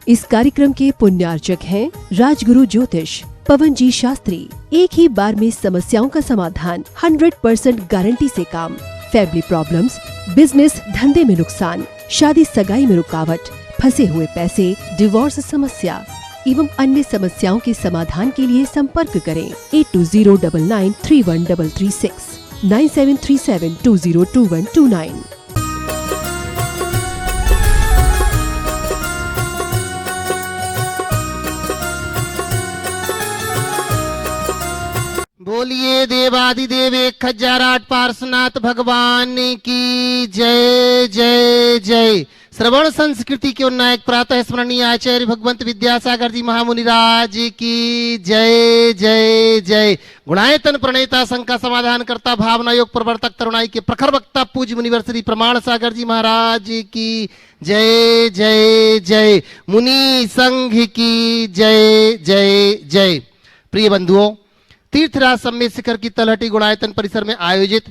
इस कार्यक्रम के पुण्यार्चक हैं राजगुरु ज्योतिष पवन जी शास्त्री। एक ही बार में समस्याओं का समाधान, 100% गारंटी से काम। फैमिली प्रॉब्लम्स, बिजनेस धंधे में नुकसान, शादी सगाई में रुकावट, फंसे हुए पैसे, डिवोर्स समस्या एवं अन्य समस्याओं के समाधान के लिए संपर्क करें 8209931336 9737202129। बोलिए देवादिदेव 1008 पार्श्वनाथ भगवान की जय जय जय। श्रवण संस्कृति के उन्नायक प्रातः स्मरणीय आचार्य भगवंत विद्यासागर जी महामुनिराज की जय जय जय। गुणायतन प्रणेता संघ समाधान करता, भावना योग प्रवर्तक, तरुणाई के प्रखर वक्ता पूज्य मुनिवर श्री प्रमाण सागर जी महाराज की जय जय जय। मुनि संघ की जय जय जय। प्रिय बंधुओं, तीर्थराज सम्मेद शिखर की तलहटी गुणायतन परिसर में आयोजित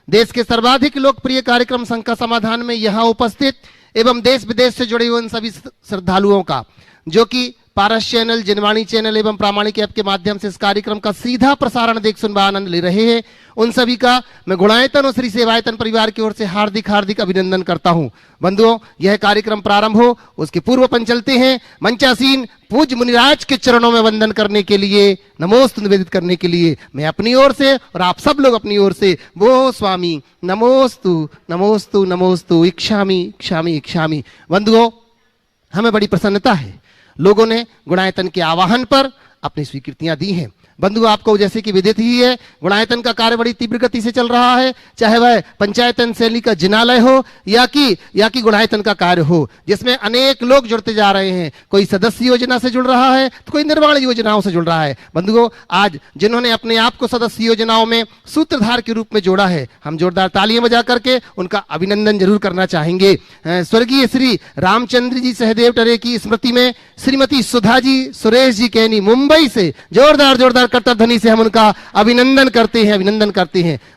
देश के सर्वाधिक लोकप्रिय कार्यक्रम संघ का समाधान में यहाँ उपस्थित एवं देश विदेश से जुड़े हुए उन सभी श्रद्धालुओं का, जो कि पारस चैनल, जिनवाणी चैनल एवं प्रामाणिक ऐप के माध्यम से इस कार्यक्रम का सीधा प्रसारण देख सुन आनंद ले रहे हैं, उन सभी का मैं गुणायतन और श्री सेवायतन परिवार की ओर से हार्दिक हार्दिक अभिनंदन करता हूं। बंधुओं, यह कार्यक्रम प्रारंभ हो उसके पूर्व अपन चलते हैं मंचासीन पूज्य मुनिराज के चरणों में वंदन करने के लिए, नमोस्तु निवेदित करने के लिए मैं अपनी ओर से और आप सब लोग अपनी ओर से वो स्वामी नमोस्तु नमोस्तु नमोस्तु इच्छामि इच्छामि इच्छामि। बंधुओं, हमें बड़ी प्रसन्नता है, लोगों ने गुणायतन के आवाहन पर अपनी स्वीकृतियां दी हैं। बंधु, आपको जैसे कि विदित ही है, गुणायतन का कार्य बड़ी तीव्र गति से चल रहा है, चाहे वह पंचायतन शैली का जिनालय हो या कि गुणायतन का कार्य हो, जिसमें अनेक लोग जुड़ते जा रहे हैं। कोई सदस्य योजना से जुड़ रहा है तो कोई निर्माण योजनाओं से जुड़ रहा है। बंधुओं, आज जिन्होंने अपने आप को सदस्य योजनाओं में सूत्रधार के रूप में जोड़ा है, हम जोरदार तालियां बजा करके उनका अभिनंदन जरूर करना चाहेंगे। स्वर्गीय श्री रामचंद्र जी सहदेव टरे की स्मृति में श्रीमती सुधा जी सुरेश जी कैनी मुंबई से जोरदार करतब ध्वनि से हम उनका अभिनंदन करते हैं।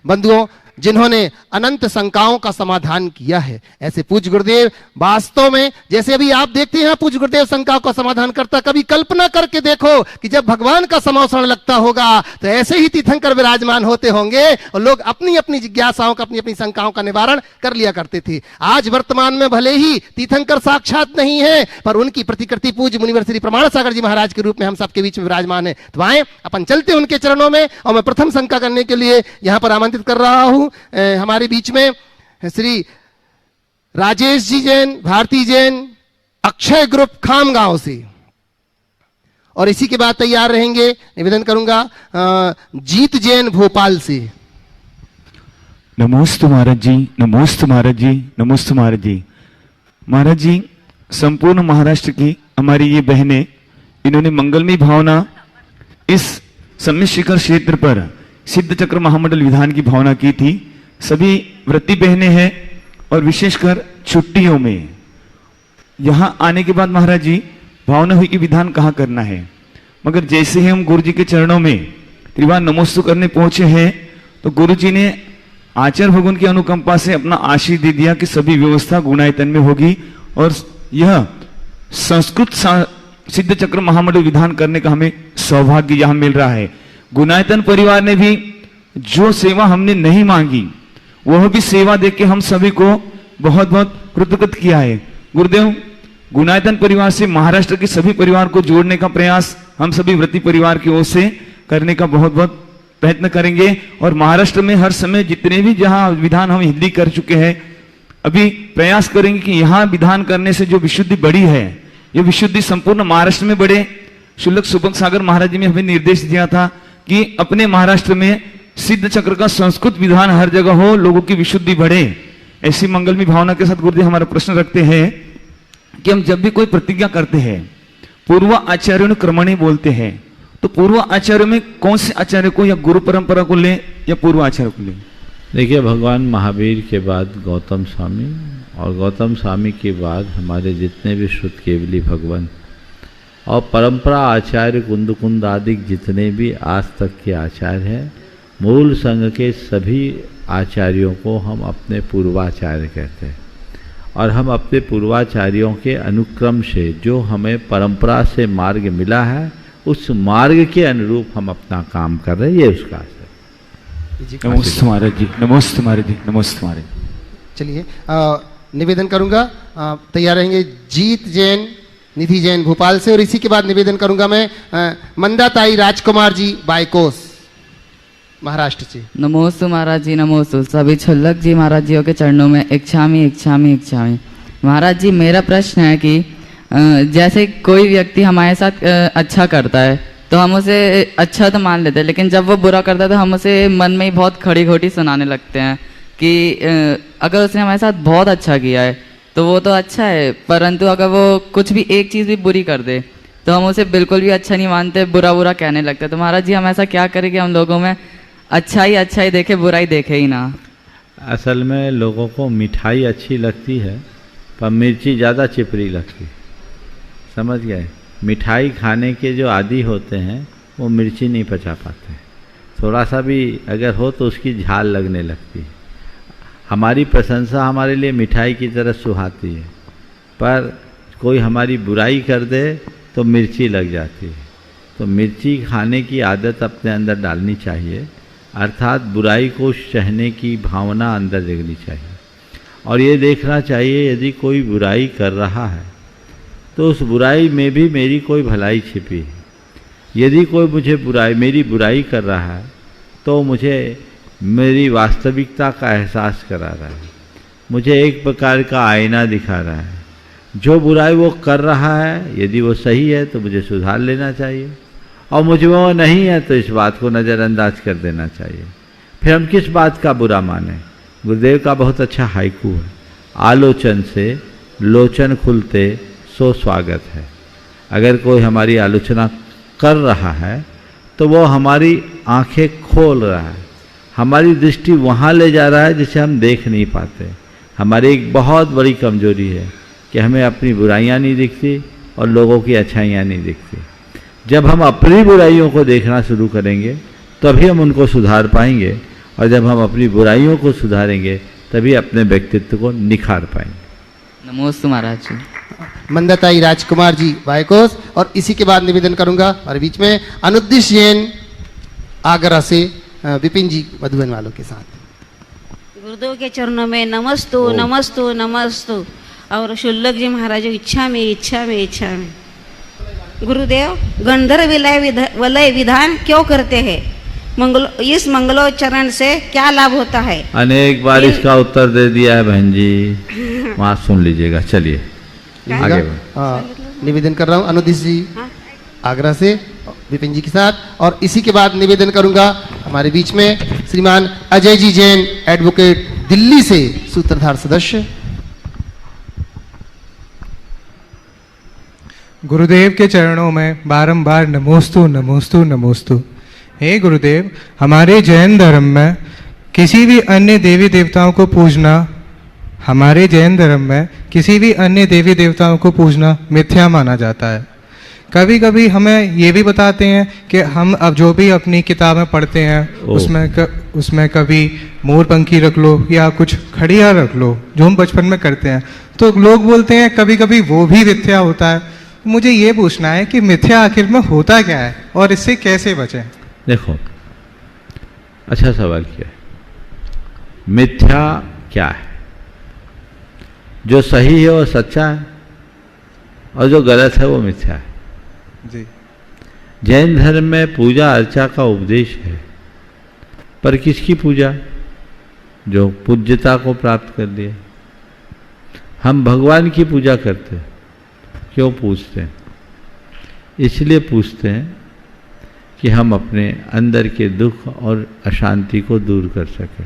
बंधुओं, जिन्होंने अनंत शंकाओं का समाधान किया है, ऐसे पूज्य गुरुदेव वास्तव में, जैसे अभी आप देखते हैं पूज्य गुरुदेव शंकाओं का समाधान करता, कभी कल्पना करके देखो कि जब भगवान का समावसरण लगता होगा तो ऐसे ही तीर्थंकर विराजमान होते होंगे और लोग अपनी अपनी जिज्ञासाओं का, अपनी अपनी शंकाओं का निवारण कर लिया करते थे। आज वर्तमान में भले ही तीर्थंकर साक्षात नहीं है, पर उनकी प्रतिकृति पूज्य मुनिवर श्री प्रमाण सागर जी महाराज के रूप में हम सबके बीच में विराजमान है। तो आए अपन चलते उनके चरणों में, और मैं प्रथम शंका करने के लिए यहाँ पर आमंत्रित कर रहा हूँ हमारे बीच में श्री राजेश जी जैन, भारती जैन, अक्षय ग्रुप खामगांव से, और इसी के बाद तैयार रहेंगे, निवेदन करूंगा जीत जैन भोपाल से। नमोस्तु महाराज जी, नमोस्तु महाराज जी, नमोस्तु महाराज जी। महाराज जी, संपूर्ण महाराष्ट्र की हमारी ये बहनें, इन्होंने मंगलमय भावना इस सम्मेद शिखर क्षेत्र पर सिद्ध चक्र महामंडल विधान की भावना की थी। सभी व्रती बहनें हैं और विशेषकर छुट्टियों में यहां आने के बाद महाराज जी भावना हुई कि विधान कहाँ करना है, मगर जैसे ही हम गुरु जी के चरणों में त्रिवार नमोस्तु करने पहुंचे हैं तो गुरु जी ने आचार्य भगवान की अनुकंपा से अपना आशीष दे दिया कि सभी व्यवस्था गुणायतन में होगी और यह संस्कृत सिद्ध चक्र महामंडल विधान करने का हमें सौभाग्य यहां मिल रहा है। गुणायतन परिवार ने भी जो सेवा हमने नहीं मांगी वह भी सेवा देके हम सभी को बहुत बहुत कृतज्ञ किया है। गुरुदेव, गुणायतन परिवार से महाराष्ट्र के सभी परिवार को जोड़ने का प्रयास हम सभी व्रती परिवार की ओर से करने का बहुत बहुत प्रयत्न करेंगे, और महाराष्ट्र में हर समय जितने भी जहां विधान हम हिंदी कर चुके हैं, अभी प्रयास करेंगे कि यहाँ विधान करने से जो विशुद्धि बढ़ी है, ये विशुद्धि संपूर्ण महाराष्ट्र में बढ़े। शुल्क सुबक सागर महाराज जी ने हमें निर्देश दिया था कि अपने महाराष्ट्र में सिद्ध चक्र का संस्कृत विधान हर जगह हो, लोगों की विशुद्धि बढ़े। ऐसी मंगलमय भावना के साथ गुरुदेव हमारा प्रश्न रखते हैं कि हम जब भी कोई प्रतिज्ञा करते हैं, पूर्व आचार्यों ने क्रमणी बोलते हैं, तो पूर्व आचार्यों में कौन से आचार्य को, या गुरु परंपरा को ले या पूर्व आचार्य को ले? देखिए, भगवान महावीर के बाद गौतम स्वामी, और गौतम स्वामी के बाद हमारे जितने भी शुद्ध केवली भगवान और परंपरा आचार्य कुंद आदि जितने भी आज तक के आचार्य हैं, मूल संघ के सभी आचार्यों को हम अपने पूर्वाचार्य कहते हैं। और हम अपने पूर्वाचार्यों के अनुक्रम से जो हमें परंपरा से मार्ग मिला है उस मार्ग के अनुरूप हम अपना काम कर रहे हैं, ये उसका असर। नमोस्तु महाराज जी, नमोस्तु महाराज जी, नमोस्तु महाराज। चलिए निवेदन करूंगा, तैयार रहेंगे जीत जैन, निधि जैन भोपाल से, और इसी के बाद निवेदन करूंगा मैं मंदाताई राजकुमार जी बायकोस महाराष्ट्र से। नमोस्तु महाराज जी, नमोस्तु। सभी छुल्लक जी महाराज जियों के चरणों में इच्छामी इच्छामी इच्छामी। महाराज जी, मेरा प्रश्न है कि जैसे कोई व्यक्ति हमारे साथ अच्छा करता है तो हम उसे अच्छा तो मान लेते हैं, लेकिन जब वो बुरा करता है तो हम उसे मन में ही बहुत खड़ी खोटी सुनाने लगते हैं कि अगर उसने हमारे साथ बहुत अच्छा किया है तो वो तो अच्छा है, परंतु अगर वो कुछ भी एक चीज़ भी बुरी कर दे तो हम उसे बिल्कुल भी अच्छा नहीं मानते, बुरा बुरा कहने लगते हैं। तो महाराज जी, हम ऐसा क्या करें कि हम लोगों में अच्छा ही देखे, बुराई देखे ही ना। असल में लोगों को मिठाई अच्छी लगती है पर मिर्ची ज़्यादा चिपरी लगती है, समझ गए। मिठाई खाने के जो आदी होते हैं वो मिर्ची नहीं पचा पाते, थोड़ा सा भी अगर हो तो उसकी झाल लगने लगती है। हमारी प्रशंसा हमारे लिए मिठाई की तरह सुहाती है, पर कोई हमारी बुराई कर दे तो मिर्ची लग जाती है। तो मिर्ची खाने की आदत अपने अंदर डालनी चाहिए, अर्थात बुराई को सहने की भावना अंदर जगनी चाहिए। और ये देखना चाहिए यदि कोई बुराई कर रहा है तो उस बुराई में भी मेरी कोई भलाई छिपी है। यदि कोई मुझे मेरी बुराई कर रहा है तो मुझे मेरी वास्तविकता का एहसास करा रहा है, मुझे एक प्रकार का आईना दिखा रहा है। जो बुराई वो कर रहा है यदि वो सही है तो मुझे सुधार लेना चाहिए, और मुझे वो नहीं है तो इस बात को नज़रअंदाज कर देना चाहिए। फिर हम किस बात का बुरा माने। गुरुदेव का बहुत अच्छा हाइकू है, आलोचन से लोचन खुलते सो स्वागत है। अगर कोई हमारी आलोचना कर रहा है तो वो हमारी आंखें खोल रहा है, हमारी दृष्टि वहाँ ले जा रहा है जिसे हम देख नहीं पाते। हमारी एक बहुत बड़ी कमजोरी है कि हमें अपनी बुराइयाँ नहीं दिखती और लोगों की अच्छाइयाँ नहीं दिखती। जब हम अपनी बुराइयों को देखना शुरू करेंगे तभी हम उनको सुधार पाएंगे, और जब हम अपनी बुराइयों को सुधारेंगे तभी अपने व्यक्तित्व को निखार पाएंगे। नमोस्तु महाराज जी। मंदाताई राजकुमार जी बायकोस, और इसी के बाद निवेदन करूंगा और बीच में अनुद्दिश जैन आगरा से विपिन जी मधुबन वालों के साथ। गुरुदेव के चरणों में नमस्तु नमस्तु नमस्तु। और शुल्लक जी महाराज, इच्छा में इच्छा में इच्छा में। गुरुदेव, गंधर्व वलय विधान क्यों करते हैं? इस मंगलोच्चारण से क्या लाभ होता है? अनेक बार इसका उत्तर दे दिया है बहन जी, वहाँ सुन लीजिएगा। चलिए आगे निवेदन कर रहा हूँ अनुदिश जी आगरा से विपिन जी के साथ, और इसी के बाद निवेदन करूंगा हमारे बीच में श्रीमान अजय जी जैन एडवोकेट दिल्ली से सूत्रधार सदस्य। गुरुदेव के चरणों में बारंबार नमोस्तु नमोस्तु नमोस्तु। हे गुरुदेव, हमारे जैन धर्म में किसी भी अन्य देवी देवताओं को पूजना पूजना मिथ्या माना जाता है। कभी कभी हमें ये भी बताते हैं कि हम अब जो भी अपनी किताबें पढ़ते हैं उसमें कभी मोर पंखी रख लो या कुछ खड़िया रख लो, जो हम बचपन में करते हैं, तो लोग बोलते हैं कभी कभी वो भी मिथ्या होता है। मुझे ये पूछना है कि मिथ्या आखिर में होता क्या है और इससे कैसे बचें? देखो, अच्छा सवाल किया है। मिथ्या क्या है? जो सही है वो सच्चा है और जो गलत है वो मिथ्या है। जी। जैन धर्म में पूजा अर्चा का उपदेश है, पर किसकी पूजा? जो पूज्यता को प्राप्त कर लिए। हम भगवान की पूजा करते हैं। क्यों पूछते हैं? इसलिए पूछते हैं कि हम अपने अंदर के दुख और अशांति को दूर कर सकें,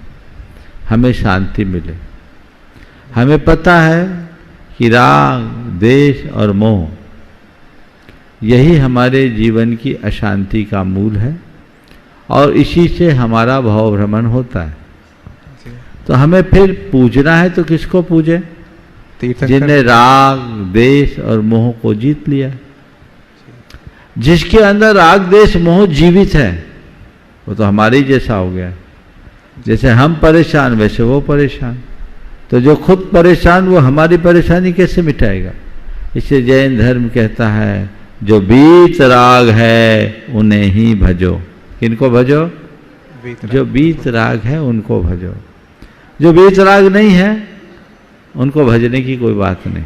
हमें शांति मिले। हमें पता है कि राग, द्वेष और मोह यही हमारे जीवन की अशांति का मूल है और इसी से हमारा भाव भ्रमण होता है। तो हमें फिर पूजना है तो किसको पूजे? जिन्हें राग, द्वेष और मोह को जीत लिया। जिसके अंदर राग, द्वेष, मोह जीवित है वो तो हमारे ही जैसा हो गया। जैसे हम परेशान वैसे वो परेशान। तो जो खुद परेशान वो हमारी परेशानी कैसे मिटाएगा? इससे जैन धर्म कहता है जो बीत राग है उन्हें ही भजो। किनको भजो? जो बीत राग है उनको भजो। जो बीत राग नहीं है उनको भजने की कोई बात नहीं।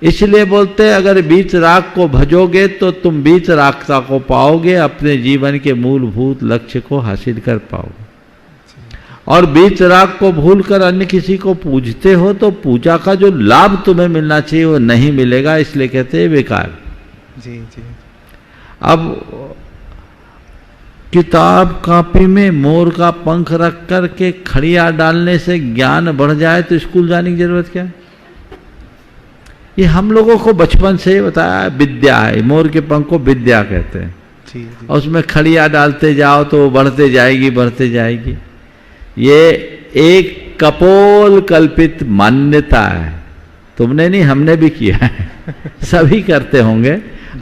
इसलिए बोलते हैं अगर बीत राग को भजोगे तो तुम बीत रागता को पाओगे, अपने जीवन के मूलभूत लक्ष्य को हासिल कर पाओगे। और बीत राग को भूलकर अन्य किसी को पूजते हो तो पूजा का जो लाभ तुम्हें मिलना चाहिए वो नहीं मिलेगा, इसलिए कहते हैं बेकार। जी जी। अब किताब कॉपी में मोर का पंख रख कर के खड़िया डालने से ज्ञान बढ़ जाए तो स्कूल जाने की जरूरत क्या है? ये हम लोगों को बचपन से बताया विद्या है, मोर के पंख को विद्या कहते हैं। जी जी। और उसमें खड़िया डालते जाओ तो वो बढ़ते जाएगी बढ़ते जाएगी। ये एक कपोल कल्पित मान्यता है, तुमने नहीं हमने भी किया है सभी करते होंगे।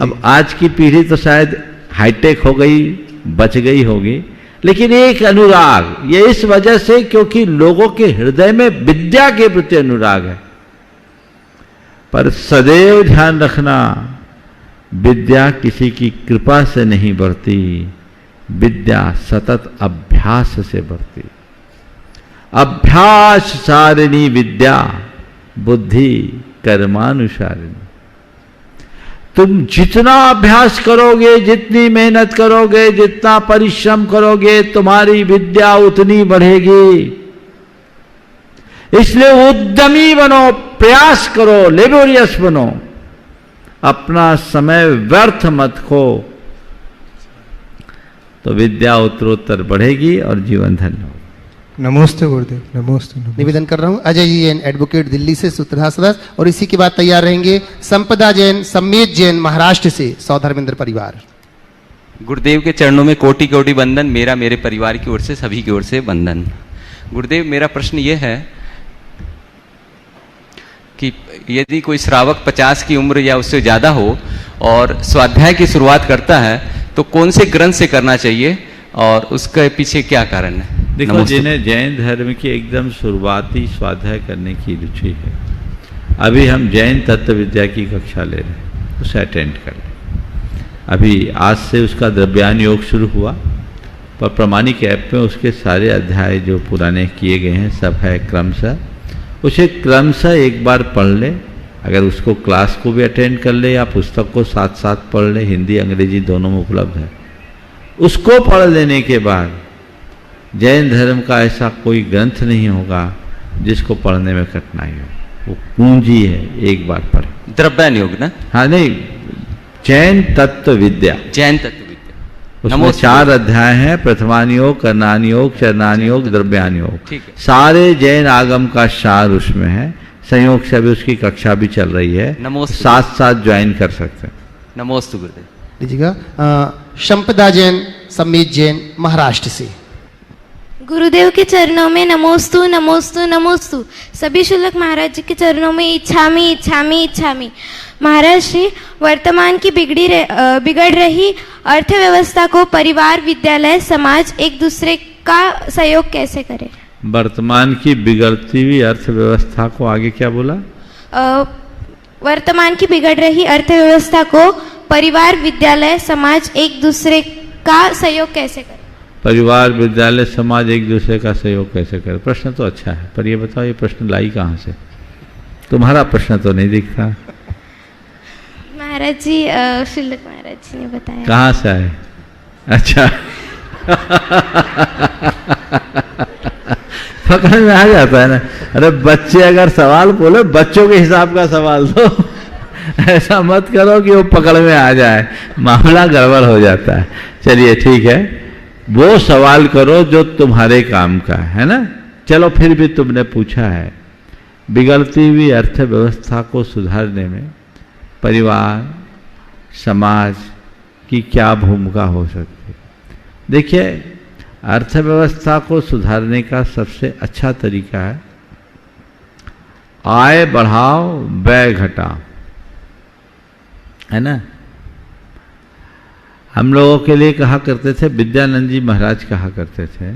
अब आज की पीढ़ी तो शायद हाईटेक हो गई, बच गई होगी, लेकिन एक अनुराग ये इस वजह से क्योंकि लोगों के हृदय में विद्या के प्रति अनुराग है। पर सदैव ध्यान रखना, विद्या किसी की कृपा से नहीं बढ़ती, विद्या सतत अभ्यास से बढ़ती। अभ्यास सारिणी विद्या बुद्धि कर्मानुसारिणी। तुम जितना अभ्यास करोगे, जितनी मेहनत करोगे, जितना परिश्रम करोगे, तुम्हारी विद्या उतनी बढ़ेगी। इसलिए उद्यमी बनो, प्रयास करो, लेबोरियस बनो, अपना समय व्यर्थ मत खो, तो विद्या उत्तरोत्तर बढ़ेगी और जीवन धन्य होगा। नमस्ते गुरुदेव। नमस्ते। निवेदन कर रहा हूं अजय जी जैन, एडवोकेट, दिल्ली से सूत्रधार सदस्य, और इसी के बाद तैयार रहेंगे संपदा जैन, सम्मेत जैन, महाराष्ट्र से, सौधर्मेंद्र परिवार। गुरुदेव के चरणों में कोटि कोटि वंदन, मेरा मेरे परिवार की ओर से, सभी की ओर से वंदन। गुरुदेव, मेरा प्रश्न यह है कि यदि कोई श्रावक 50 की उम्र या उससे ज़्यादा हो और स्वाध्याय की शुरुआत करता है तो कौन से ग्रंथ से करना चाहिए और उसके पीछे क्या कारण है? देखो, जिन्हें जैन धर्म की एकदम शुरुआती स्वाध्याय करने की रुचि है, अभी हम जैन तत्व विद्या की कक्षा ले रहे हैं, उसे अटेंड कर लें। अभी आज से उसका द्रव्यान योग शुरू हुआ, पर प्रमाणिक ऐप में उसके सारे अध्याय जो पुराने किए गए हैं सब है क्रमशः। उसे क्रमशः एक बार पढ़ ले, अगर उसको क्लास को भी अटेंड कर ले या पुस्तक को साथ साथ पढ़ ले, हिंदी अंग्रेजी दोनों में उपलब्ध है। उसको पढ़ लेने के बाद जैन धर्म का ऐसा कोई ग्रंथ नहीं होगा जिसको पढ़ने में कठिनाई हो, वो पूंजी है, एक बार पढ़े। द्रव्यान योग ना? हाँ नहीं, जैन तत्व विद्या। जैन तत्व विद्या, उसमें 4 अध्याय हैं, प्रथमान योग, कर्णान योग, चरणान योग, द्रव्यान योग। ठीक है। सारे जैन आगम का सार उसमें है। संयोग से अभी उसकी कक्षा भी चल रही है, साथ साथ ज्वाइन कर सकते हैं। नमोस्तु गुरुदेव। लीजिएगा संपदा जैन, सम्मेत जैन, महाराष्ट्र से। गुरुदेव के चरणों में नमोस्तु नमोस्तु नमोस्तु। सभी शुल्लक महाराज जी के चरणों में इच्छामि इच्छामि इच्छामि। महाराज श्री, वर्तमान की बिगड़ रही अर्थव्यवस्था को परिवार, विद्यालय, समाज एक दूसरे का सहयोग कैसे करें? वर्तमान की बिगड़ती हुई अर्थव्यवस्था को आगे क्या बोला? वर्तमान की बिगड़ रही अर्थव्यवस्था को परिवार, विद्यालय, समाज एक दूसरे का सहयोग कैसे करें? परिवार, विद्यालय, समाज एक दूसरे का सहयोग कैसे करें? प्रश्न तो अच्छा है, पर ये बताओ ये प्रश्न लाई कहाँ से? तुम्हारा प्रश्न तो नहीं दिखता। महाराज जी, शुल्लक महाराज जी ने बताया। कहाँ से आए? अच्छा पकड़ में आ जाता है ना। अरे बच्चे अगर सवाल बोले, बच्चों के हिसाब का सवाल दो ऐसा मत करो कि वो पकड़ में आ जाए, मामला गड़बड़ हो जाता है। चलिए ठीक है, वो सवाल करो जो तुम्हारे काम का है ना। चलो फिर भी तुमने पूछा है, बिगड़ती हुई अर्थव्यवस्था को सुधारने में परिवार, समाज की क्या भूमिका हो सकती है? देखिए, अर्थव्यवस्था को सुधारने का सबसे अच्छा तरीका है आय बढ़ाओ, व्यय घटाओ, है ना। हम लोगों के लिए कहा करते थे, विद्यानंद जी महाराज कहा करते थे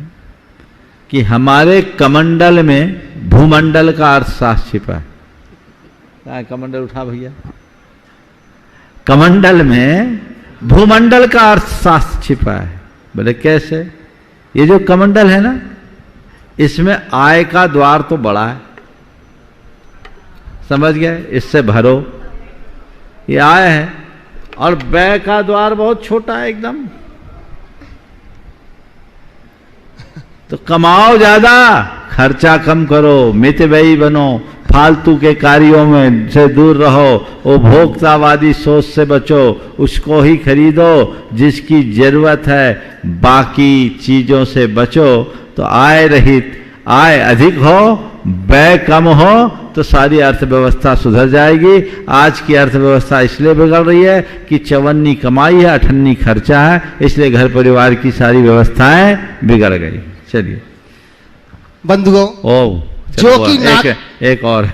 कि हमारे कमंडल में भूमंडल का अर्थशास्त्र छिपा है। कहाँ है कमंडल? उठा भैया। कमंडल में भूमंडल का अर्थशास्त्र छिपा है। बोले कैसे? ये जो कमंडल है ना, इसमें आय का द्वार तो बड़ा है, समझ गए? इससे भरो, ये आय है, और व्यय का द्वार बहुत छोटा है एकदम। तो कमाओ ज्यादा, खर्चा कम करो, मितव्ययी बनो, फालतू के कार्यों में से दूर रहो, उपभोक्तावादी सोच से बचो, उसको ही खरीदो जिसकी जरूरत है, बाकी चीजों से बचो। तो आय रहित, आय अधिक हो, व्यय कम हो, तो सारी अर्थव्यवस्था सुधर जाएगी। आज की अर्थव्यवस्था इसलिए बिगड़ रही है कि 54 कमाई है, 58 खर्चा है, इसलिए घर परिवार की सारी व्यवस्थाएं बिगड़ गई। चलिए बंधुओं, जो कि एक और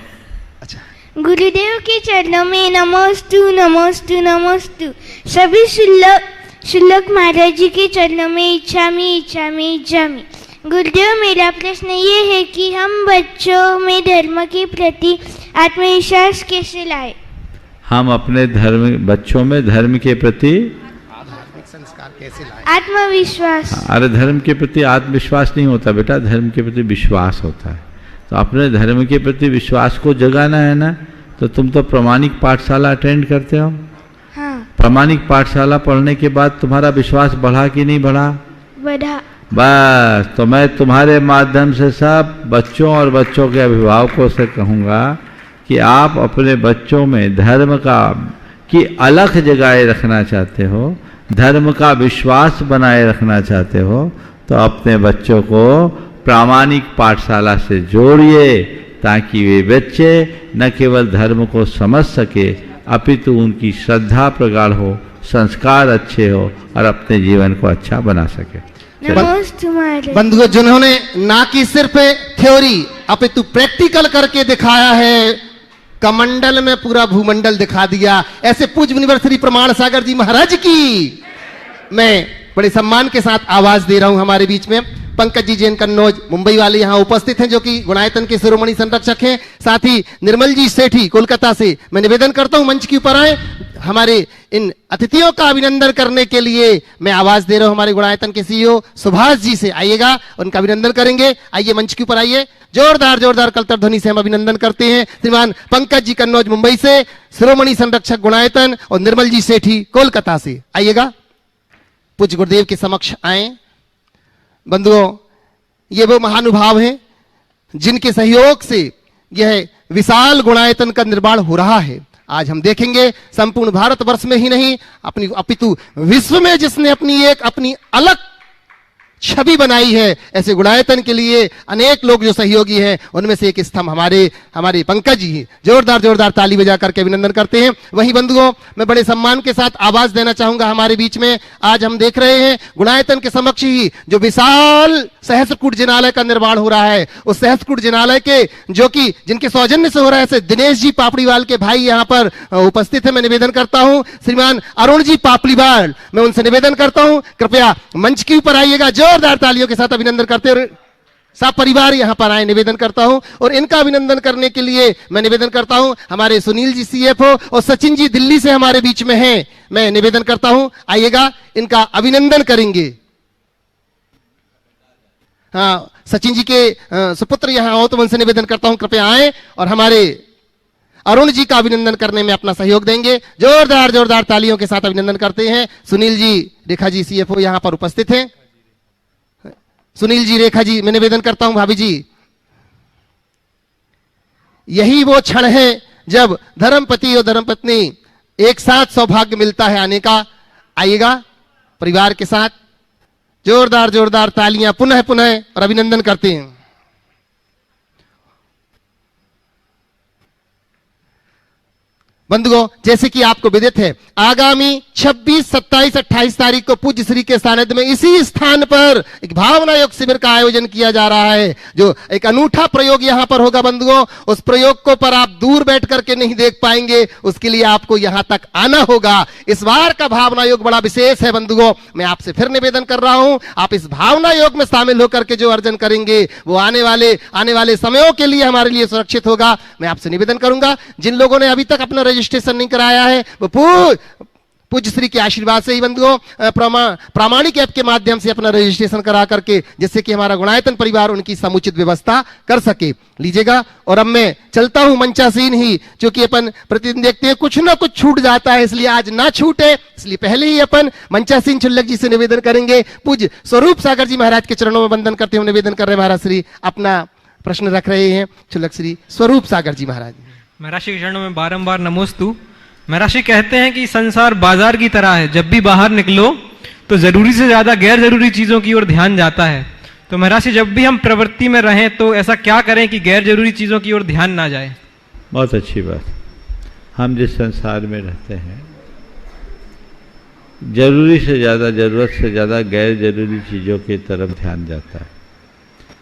गुरुदेव के चरणों में नमोस्तु नमोस्तु नमोस्तु। सभी शुल्लक महाराज जी के चरणों में इच्छामि इच्छामि इच्छामि। गुरुदेव, मेरा प्रश्न ये है कि हम बच्चों में धर्म के प्रति आत्मविश्वास कैसे लाए? हम अपने बच्चों में धर्म के प्रति संस्कार कैसे लाए? आत्मविश्वास। अरे धर्म के प्रति आत्मविश्वास नहीं होता बेटा, धर्म के प्रति विश्वास होता है। तो अपने धर्म के प्रति विश्वास को जगाना है ना, तो तुम तो प्रामाणिक पाठशाला अटेंड करते हो। हाँ। प्रामाणिक पाठशाला पढ़ने के बाद तुम्हारा विश्वास बढ़ा कि नहीं बढ़ा? बढ़ा। बस, तो मैं तुम्हारे माध्यम से सब बच्चों और बच्चों के अभिभावकों से कहूँगा कि आप अपने बच्चों में धर्म की अलख जगाए रखना चाहते हो, धर्म का विश्वास बनाए रखना चाहते हो, तो अपने बच्चों को प्रामाणिक पाठशाला से जोड़िए, ताकि वे बच्चे न केवल धर्म को समझ सके, अपितु उनकी श्रद्धा प्रगाढ़ हो, संस्कार अच्छे हो और अपने जीवन को अच्छा बना सके। बंधुओं, जिन्होंने ना कि सिर्फ थ्योरी अपितु प्रैक्टिकल करके दिखाया है, कमंडल में पूरा भूमंडल दिखा दिया, ऐसे पूज्य मुनिवर श्री प्रमाण सागर जी महाराज की मैं बड़े सम्मान के साथ आवाज दे रहा हूं। हमारे बीच में पंकज जी जैन कन्नौज मुंबई वाले यहाँ उपस्थित हैं, जो कि गुणायतन के शिरोमणि संरक्षक हैं। साथ ही निर्मल जी सेठी कोलकाता से मैं निवेदन करता हूं मंच के ऊपर आए। हमारे इन अतिथियों का अभिनंदन करने के लिए मैं आवाज दे रहा हूं हमारे गुणायतन के सीईओ सुभाष जी से। आइएगा, उनका अभिनंदन करेंगे। आइए मंच के ऊपर आइए, जोरदार जोरदार कलतर ध्वनि से हम अभिनंदन करते हैं श्रीमान पंकज जी कन्नौज मुंबई से, शिरोमणि संरक्षक गुणायतन, और निर्मल जी सेठी कोलकाता से। आइएगा, पूज्य गुरुदेव के समक्ष आए। बंधुओं, ये वो महानुभाव हैं जिनके सहयोग से यह विशाल गुणायतन का निर्माण हो रहा है। आज हम देखेंगे संपूर्ण भारतवर्ष में ही नहीं, अपितु विश्व में जिसने अपनी अलग छवि बनाई है, ऐसे गुणायतन के लिए अनेक लोग जो सहयोगी हैं, उनमें से एक स्तंभ हमारे पंकज जी हैं। जोरदार जोरदार ताली बजा करके अभिनंदन करते हैं। वहीं बंधुओं, मैं बड़े सम्मान के साथ आवाज देना चाहूंगा हमारे बीच में। आज हम देख रहे हैं गुणायतन के समक्ष ही जो विशाल सहस्त्रकूट जिनालय का निर्माण हो रहा है, उस सहस्त्रकूट जिनालय के जो कि जिनके सौजन्य से हो रहा है, ऐसे दिनेश जी पापड़ीवाल के भाई यहाँ पर उपस्थित है। मैं निवेदन करता हूं श्रीमान अरुण जी पापड़ीवाल, मैं उनसे निवेदन करता हूं कृपया मंच के ऊपर आइएगा। जोरदार तालियों के साथ अभिनंदन करते हुए सब परिवार यहां पर आए, निवेदन करता हूं। और इनका अभिनंदन करने के लिए मैं निवेदन करता हूं हमारे सुनील जी सीएफओ और सचिन जी दिल्ली से हमारे बीच में हैं। मैं निवेदन करता हूं, आइएगा, इनका अभिनंदन करेंगे। हाँ, सचिन जी के सुपुत्र यहां हो तो उनसे निवेदन करता हूं कृपया आए और हमारे अरुण जी का अभिनंदन करने में अपना सहयोग देंगे। जोरदार जोरदार तालियों के साथ अभिनंदन करते हैं। सुनील जी, रेखा जी सीएफओ यहां पर उपस्थित हैं। सुनील जी, रेखा जी, मैं निवेदन करता हूं भाभी जी, यही वो क्षण है जब धर्मपति और धर्मपत्नी एक साथ सौभाग्य मिलता है आने का। आइएगा परिवार के साथ, जोरदार जोरदार तालियां पुनः पुनः और अभिनंदन करते हैं। बंधुओं, जैसे कि आपको विदित है, आगामी 26, 27, 28 तारीख को पूज्य श्री के सानिध्य में इसी स्थान पर एक भावना योग शिविर का आयोजन किया जा रहा है, जो एक अनूठा प्रयोग यहां पर होगा। बंधुओं, उस प्रयोग को पर आप दूर बैठ करके नहीं देख पाएंगे, उसके लिए आपको यहां तक आना होगा। इस बार का भावना योग बड़ा विशेष है। बंधुओं, मैं आपसे फिर निवेदन कर रहा हूं, आप इस भावना योग में शामिल होकर के जो अर्जन करेंगे वो आने वाले समयों के लिए हमारे लिए सुरक्षित होगा। मैं आपसे निवेदन करूंगा, जिन लोगों ने अभी तक अपना रजिस्ट्रेशन नहीं कराया है, वो पूज्य श्री के आशीर्वाद से ही बंधुओं प्रामाणिक ऐप के माध्यम से अपना रजिस्ट्रेशन करा करके, जिससे कि हमारा गुणायतन परिवार उनकी समुचित व्यवस्था कर सके, लीजिएगा। और अब मैं चलता हूं मंचासीन ही, क्योंकि अपन प्रतिदिन देखते हैं कुछ ना कुछ छूट जाता है, इसलिए आज ना छूटे, इसलिए पहले ही अपन मंचासीन क्षुल्लक जी से निवेदन करेंगे। पूज्य स्वरूप सागर जी महाराज के चरणों में वंदन करते हुए निवेदन कर रहे महाराज श्री अपना प्रश्न रख रहे हैं। क्षुल्लक श्री स्वरूप सागर जी महाराज। महर्षि के चरणों में बारंबार नमोस्तु। महर्षि कहते हैं कि संसार बाजार की तरह है, जब भी बाहर निकलो तो जरूरी से ज्यादा गैर जरूरी चीजों की ओर ध्यान जाता है। तो महर्षि, जब भी हम प्रवृत्ति में रहें तो ऐसा क्या करें कि गैर जरूरी चीजों की ओर ध्यान ना जाए? बहुत अच्छी बात। हम जिस संसार में रहते हैं, जरूरी से ज़्यादा, ज़रूरत से ज़्यादा गैर जरूरी चीज़ों की तरफ ध्यान जाता है।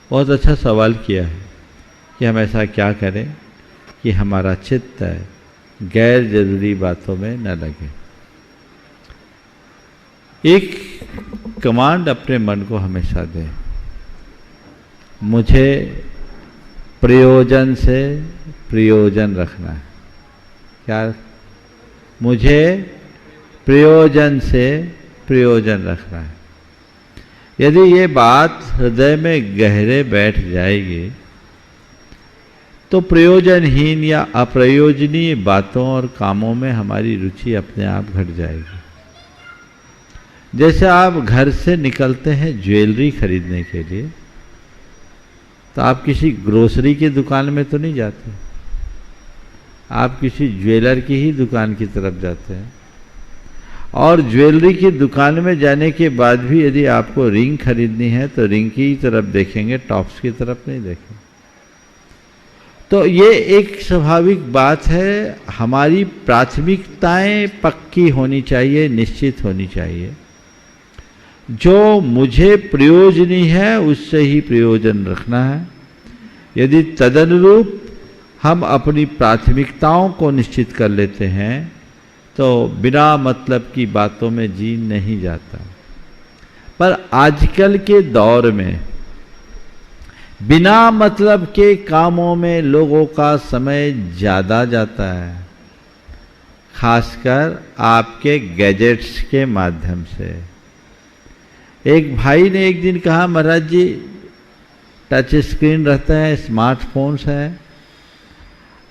बहुत अच्छा सवाल किया है कि हम ऐसा क्या करें कि हमारा चित्त गैर जरूरी बातों में न लगे। एक कमांड अपने मन को हमेशा दें, मुझे प्रयोजन से प्रयोजन रखना है। क्या? मुझे प्रयोजन से प्रयोजन रखना है। यदि ये बात हृदय में गहरे बैठ जाएगी तो प्रयोजनहीन या अप्रयोजनीय बातों और कामों में हमारी रुचि अपने आप घट जाएगी। जैसे आप घर से निकलते हैं ज्वेलरी खरीदने के लिए, तो आप किसी ग्रोसरी की दुकान में तो नहीं जाते, आप किसी ज्वेलर की ही दुकान की तरफ जाते हैं। और ज्वेलरी की दुकान में जाने के बाद भी यदि आपको रिंग खरीदनी है तो रिंग की तरफ देखेंगे, टॉप्स की तरफ नहीं देखेंगे। तो ये एक स्वाभाविक बात है। हमारी प्राथमिकताएं पक्की होनी चाहिए, निश्चित होनी चाहिए। जो मुझे प्रयोजनी है उससे ही प्रयोजन रखना है। यदि तदनुरूप हम अपनी प्राथमिकताओं को निश्चित कर लेते हैं तो बिना मतलब की बातों में जी नहीं जाता। पर आजकल के दौर में बिना मतलब के कामों में लोगों का समय ज़्यादा जाता है, खासकर आपके गैजेट्स के माध्यम से। एक भाई ने एक दिन कहा, महाराज जी टच स्क्रीन रहता है, स्मार्टफोन्स है,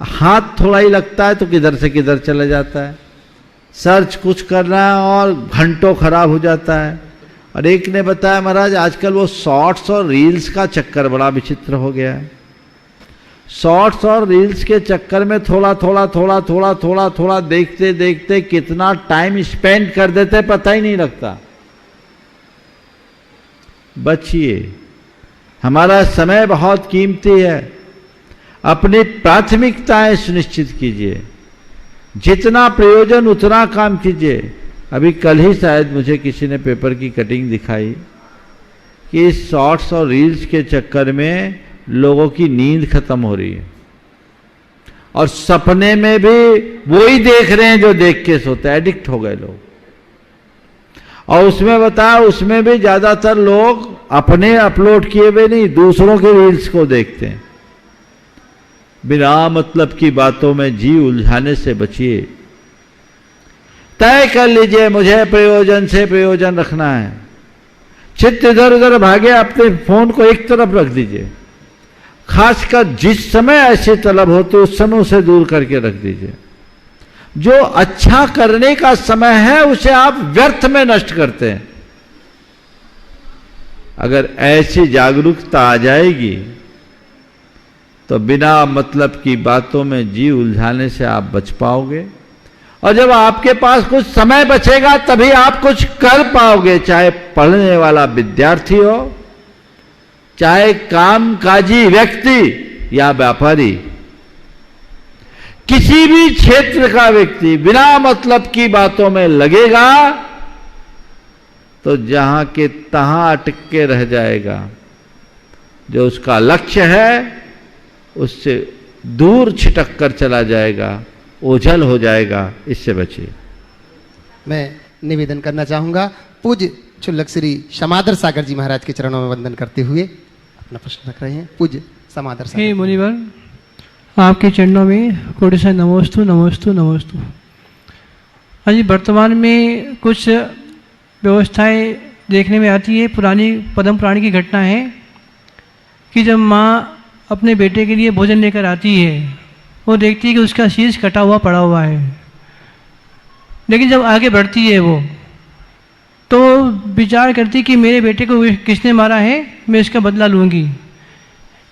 हाथ थोड़ा ही लगता है तो किधर से किधर चला जाता है, सर्च कुछ करना है और घंटों खराब हो जाता है। और एक ने बताया, महाराज आजकल वो शॉर्ट्स और रील्स का चक्कर बड़ा विचित्र हो गया है। शॉर्ट्स और रील्स के चक्कर में थोड़ा थोड़ा देखते देखते कितना टाइम स्पेंड कर देते पता ही नहीं लगता। बचिए, हमारा समय बहुत कीमती है। अपनी प्राथमिकताएं सुनिश्चित कीजिए, जितना प्रयोजन उतना काम कीजिए। अभी कल ही शायद मुझे किसी ने पेपर की कटिंग दिखाई कि इस शॉर्ट्स और रील्स के चक्कर में लोगों की नींद खत्म हो रही है और सपने में भी वही देख रहे हैं जो देख के सोते हैं। एडिक्ट हो गए लोग। और उसमें बताया, उसमें भी ज्यादातर लोग अपने अपलोड किए हुए नहीं, दूसरों के रील्स को देखते हैं। बिना मतलब की बातों में जी उलझाने से बचिए। तय कर लीजिए, मुझे प्रयोजन से प्रयोजन रखना है। चित्त इधर उधर भागे, अपने फोन को एक तरफ रख दीजिए। खासकर जिस समय ऐसी तलब होती है उस समय उसे दूर करके रख दीजिए। जो अच्छा करने का समय है उसे आप व्यर्थ में नष्ट करते हैं। अगर ऐसी जागरूकता आ जाएगी तो बिना मतलब की बातों में जी उलझाने से आप बच पाओगे। और जब आपके पास कुछ समय बचेगा तभी आप कुछ कर पाओगे, चाहे पढ़ने वाला विद्यार्थी हो, चाहे कामकाजी व्यक्ति या व्यापारी। किसी भी क्षेत्र का व्यक्ति बिना मतलब की बातों में लगेगा तो जहां के तहां अटक के रह जाएगा। जो उसका लक्ष्य है उससे दूर छिटक कर चला जाएगा, ओझल हो जाएगा। इससे बचिए। मैं निवेदन करना चाहूंगा, पूज्य क्षुल्लक श्री समादर सागर जी महाराज के चरणों में वंदन करते हुए अपना प्रश्न रख रहे हैं। पूज्य समादर सागर। हे मुनिवर, आपके चरणों में कोटि से नमोस्तु नमोस्तु नमोस्तु। अभी वर्तमान में कुछ व्यवस्थाएं देखने में आती है, पुरानी पद्म पुराण की घटना है कि जब माँ अपने बेटे के लिए भोजन लेकर आती है, वो देखती है कि उसका शीश कटा हुआ पड़ा हुआ है, लेकिन जब आगे बढ़ती है वो तो विचार करती कि मेरे बेटे को किसने मारा है, मैं इसका बदला लूँगी।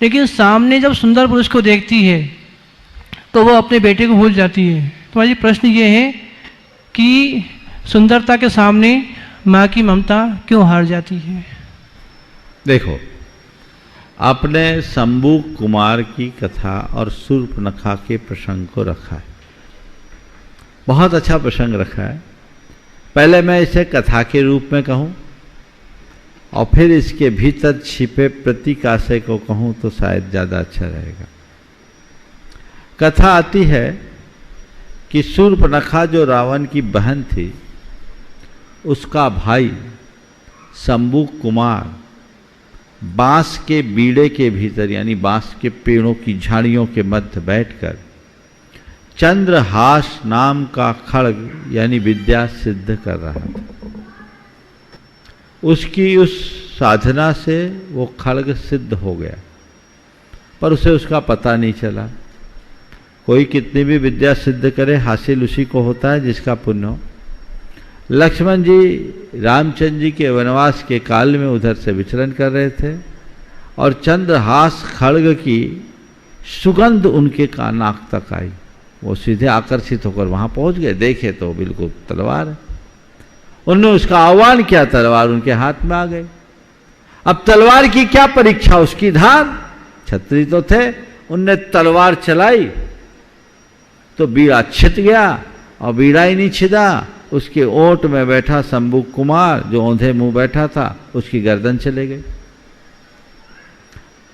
लेकिन सामने जब सुंदर पुरुष को देखती है तो वो अपने बेटे को भूल जाती है। तुम्हारी प्रश्न ये है कि सुंदरता के सामने माँ की ममता क्यों हार जाती है? देखो, आपने शंबुक कुमार की कथा और शूर्पणखा के प्रसंग को रखा है। बहुत अच्छा प्रसंग रखा है। पहले मैं इसे कथा के रूप में कहूँ और फिर इसके भीतर छिपे प्रतीकाशय को कहूँ तो शायद ज़्यादा अच्छा रहेगा। कथा आती है कि शूर्पणखा जो रावण की बहन थी, उसका भाई शंबुक कुमार बांस के बीड़े के भीतर यानी बांस के पेड़ों की झाड़ियों के मध्य बैठकर चंद्रहास नाम का खड्ग यानी विद्या सिद्ध कर रहा था। उसकी उस साधना से वो खड्ग सिद्ध हो गया, पर उसे उसका पता नहीं चला। कोई कितनी भी विद्या सिद्ध करे, हासिल उसी को होता है जिसका पुण्य हो। लक्ष्मण जी रामचंद्र जी के वनवास के काल में उधर से विचरण कर रहे थे और चंद्रहास खड्ग की सुगंध उनके नाक तक आई। वो सीधे आकर्षित होकर वहां पहुंच गए। देखे तो बिल्कुल तलवार है। उन्होंने उसका आह्वान किया, तलवार उनके हाथ में आ गई। अब तलवार की क्या परीक्षा, उसकी धार। छत्री तो थे, उनने तलवार चलाई तो बीड़ा छिद गया और बीड़ा ही नहीं छिदा, उसके ओंठ में बैठा शंबुक कुमार जो औंधे मुंह बैठा था, उसकी गर्दन चले गई,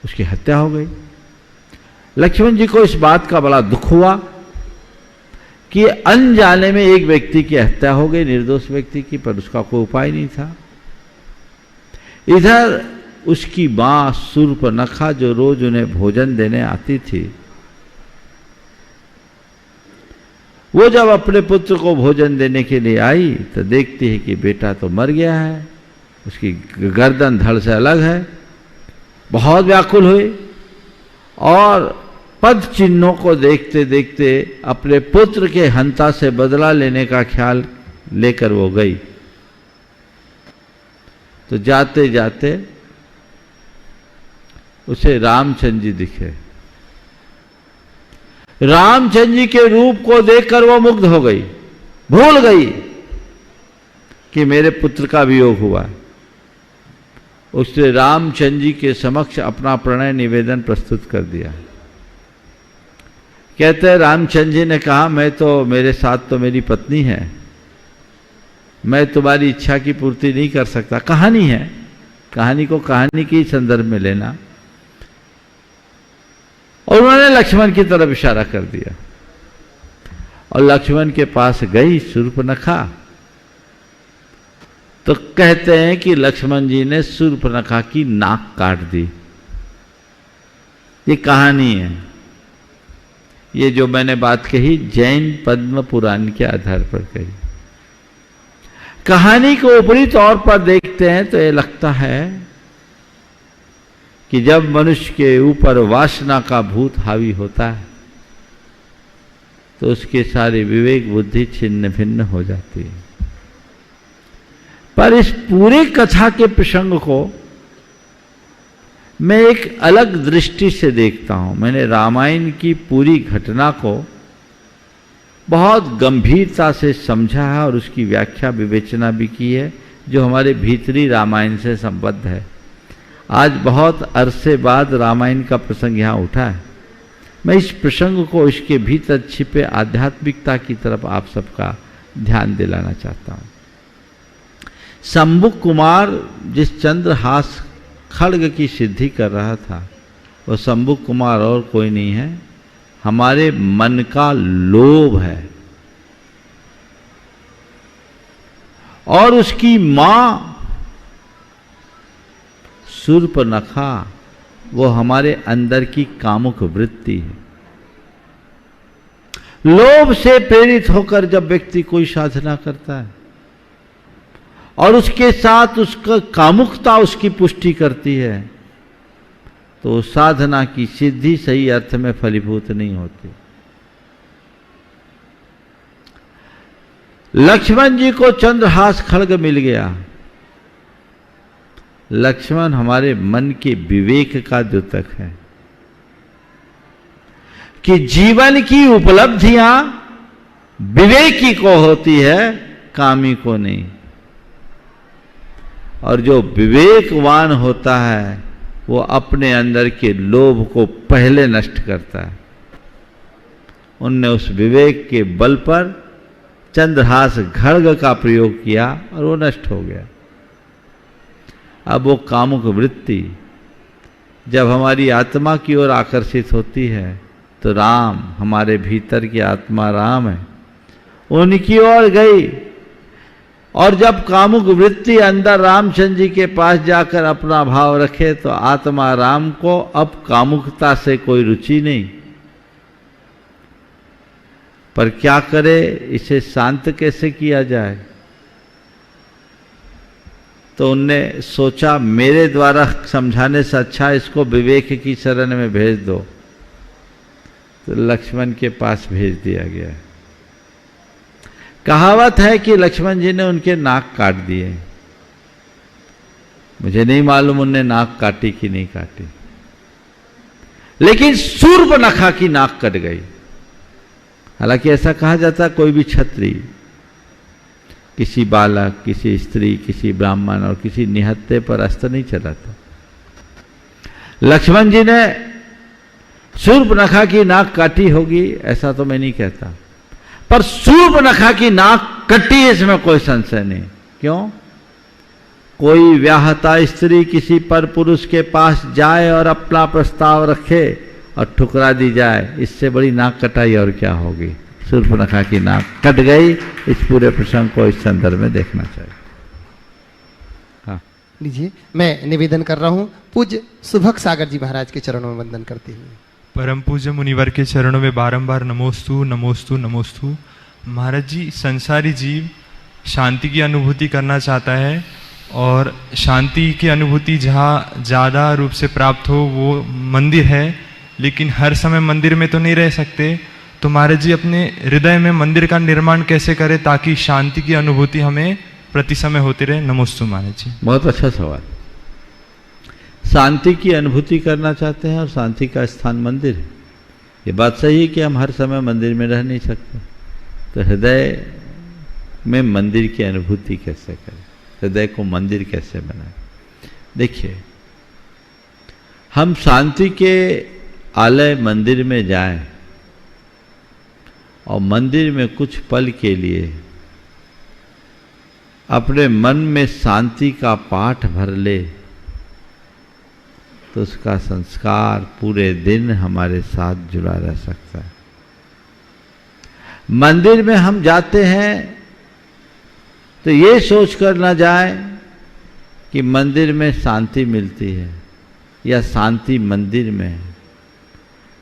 उसकी हत्या हो गई। लक्ष्मण जी को इस बात का बड़ा दुख हुआ कि अनजाने में एक व्यक्ति की हत्या हो गई, निर्दोष व्यक्ति की, पर उसका कोई उपाय नहीं था। इधर उसकी मां शूर्पणखा जो रोज उन्हें भोजन देने आती थी, वो जब अपने पुत्र को भोजन देने के लिए आई तो देखती है कि बेटा तो मर गया है, उसकी गर्दन धड़ से अलग है। बहुत व्याकुल हुई और पद चिन्हों को देखते देखते अपने पुत्र के हंता से बदला लेने का ख्याल लेकर वो गई। तो जाते जाते उसे रामचंद्र जी दिखे। रामचंद्र जी के रूप को देखकर वो मुग्ध हो गई, भूल गई कि मेरे पुत्र का वियोग हुआ। उसने रामचंद्र जी के समक्ष अपना प्रणय निवेदन प्रस्तुत कर दिया। कहते हैं रामचंद्र जी ने कहा, मैं तो, मेरे साथ तो मेरी पत्नी है, मैं तुम्हारी इच्छा की पूर्ति नहीं कर सकता। कहानी है, कहानी को कहानी के संदर्भ में लेना। और उन्होंने लक्ष्मण की तरफ इशारा कर दिया और लक्ष्मण के पास गई शूर्पणखा। तो कहते हैं कि लक्ष्मण जी ने शूर्पणखा की नाक काट दी। ये कहानी है, ये जो मैंने बात कही जैन पद्म पुराण के आधार पर कही। कहानी को ऊपरी तौर पर देखते हैं तो ये लगता है कि जब मनुष्य के ऊपर वासना का भूत हावी होता है तो उसके सारे विवेक बुद्धि छिन्न भिन्न हो जाती है। पर इस पूरे कथा के प्रसंग को मैं एक अलग दृष्टि से देखता हूं। मैंने रामायण की पूरी घटना को बहुत गंभीरता से समझा है और उसकी व्याख्या विवेचना भी की है, जो हमारे भीतरी रामायण से संबद्ध है। आज बहुत अरसे बाद रामायण का प्रसंग यहाँ उठा है, मैं इस प्रसंग को इसके भीतर छिपे आध्यात्मिकता की तरफ आप सबका ध्यान दिलाना चाहता हूं। शंभुक कुमार जिस चंद्रहास खड्ग की सिद्धि कर रहा था, वो शंभुक कुमार और कोई नहीं है, हमारे मन का लोभ है। और उसकी मां शूर्पणखा, वो हमारे अंदर की कामुक वृत्ति है। लोभ से प्रेरित होकर जब व्यक्ति कोई साधना करता है और उसके साथ उसका कामुकता उसकी पुष्टि करती है, तो साधना की सिद्धि सही अर्थ में फलीभूत नहीं होती। लक्ष्मण जी को चंद्रहास खड्ग मिल गया। लक्ष्मण हमारे मन के विवेक का द्योतक है कि जीवन की उपलब्धियां विवेकी को होती है, कामी को नहीं। और जो विवेकवान होता है वो अपने अंदर के लोभ को पहले नष्ट करता है। उनने उस विवेक के बल पर चंद्रहास खड्ग का प्रयोग किया और वो नष्ट हो गया। अब वो कामुक वृत्ति जब हमारी आत्मा की ओर आकर्षित होती है, तो राम, हमारे भीतर की आत्मा राम है, उनकी ओर गई। और जब कामुक वृत्ति अंदर रामचंद्र जी के पास जाकर अपना भाव रखे, तो आत्मा राम को अब कामुकता से कोई रुचि नहीं। पर क्या करे, इसे शांत कैसे किया जाए? तो उनने सोचा मेरे द्वारा समझाने से अच्छा इसको विवेक की शरण में भेज दो। तो लक्ष्मण के पास भेज दिया गया। कहावत है कि लक्ष्मण जी ने उनके नाक काट दिए। मुझे नहीं मालूम उनने नाक काटी कि नहीं काटी, लेकिन शूर्पणखा की नाक कट गई। हालांकि ऐसा कहा जाता है कोई भी क्षत्रिय किसी बालक, किसी स्त्री, किसी ब्राह्मण और किसी निहत्थे पर अस्त्र नहीं चलाता। लक्ष्मण जी ने शूर्पणखा की नाक काटी होगी ऐसा तो मैं नहीं कहता, पर शूर्पणखा की नाक कटी इसमें कोई संशय नहीं। क्यों? कोई व्याहता स्त्री किसी पर पुरुष के पास जाए और अपना प्रस्ताव रखे और ठुकरा दी जाए, इससे बड़ी नाक कटाई और क्या होगी? शूर्पणखा की नाक कट गई। इस पूरे प्रसंग को इस संदर्भ में देखना चाहिए। हाँ लीजिए, मैं निवेदन कर रहा हूँ पूज्य सुभग सागर जी महाराज के चरणों में वंदन करते हुए। परम पूज्य मुनिवर के चरणों में बारंबार नमोस्तु नमोस्तु नमोस्तु। महाराज जी, संसारी जीव शांति की अनुभूति करना चाहता है और शांति की अनुभूति जहाँ ज़्यादा रूप से प्राप्त हो वो मंदिर है, लेकिन हर समय मंदिर में तो नहीं रह सकते। तो महाराज जी अपने हृदय में मंदिर का निर्माण कैसे करें ताकि शांति की अनुभूति हमें प्रति समय होती रहे? नमोस्तु महाराज जी। बहुत अच्छा सवाल। शांति की अनुभूति करना चाहते हैं और शांति का स्थान मंदिर है। ये बात सही है कि हम हर समय मंदिर में रह नहीं सकते, तो हृदय में मंदिर की अनुभूति कैसे करें, हृदय को मंदिर कैसे बनाएं? देखिए, हम शांति के आलय मंदिर में जाएं और मंदिर में कुछ पल के लिए अपने मन में शांति का पाठ भर ले, तो उसका संस्कार पूरे दिन हमारे साथ जुड़ा रह सकता है। मंदिर में हम जाते हैं तो ये सोच कर ना जाए कि मंदिर में शांति मिलती है या शांति मंदिर में है।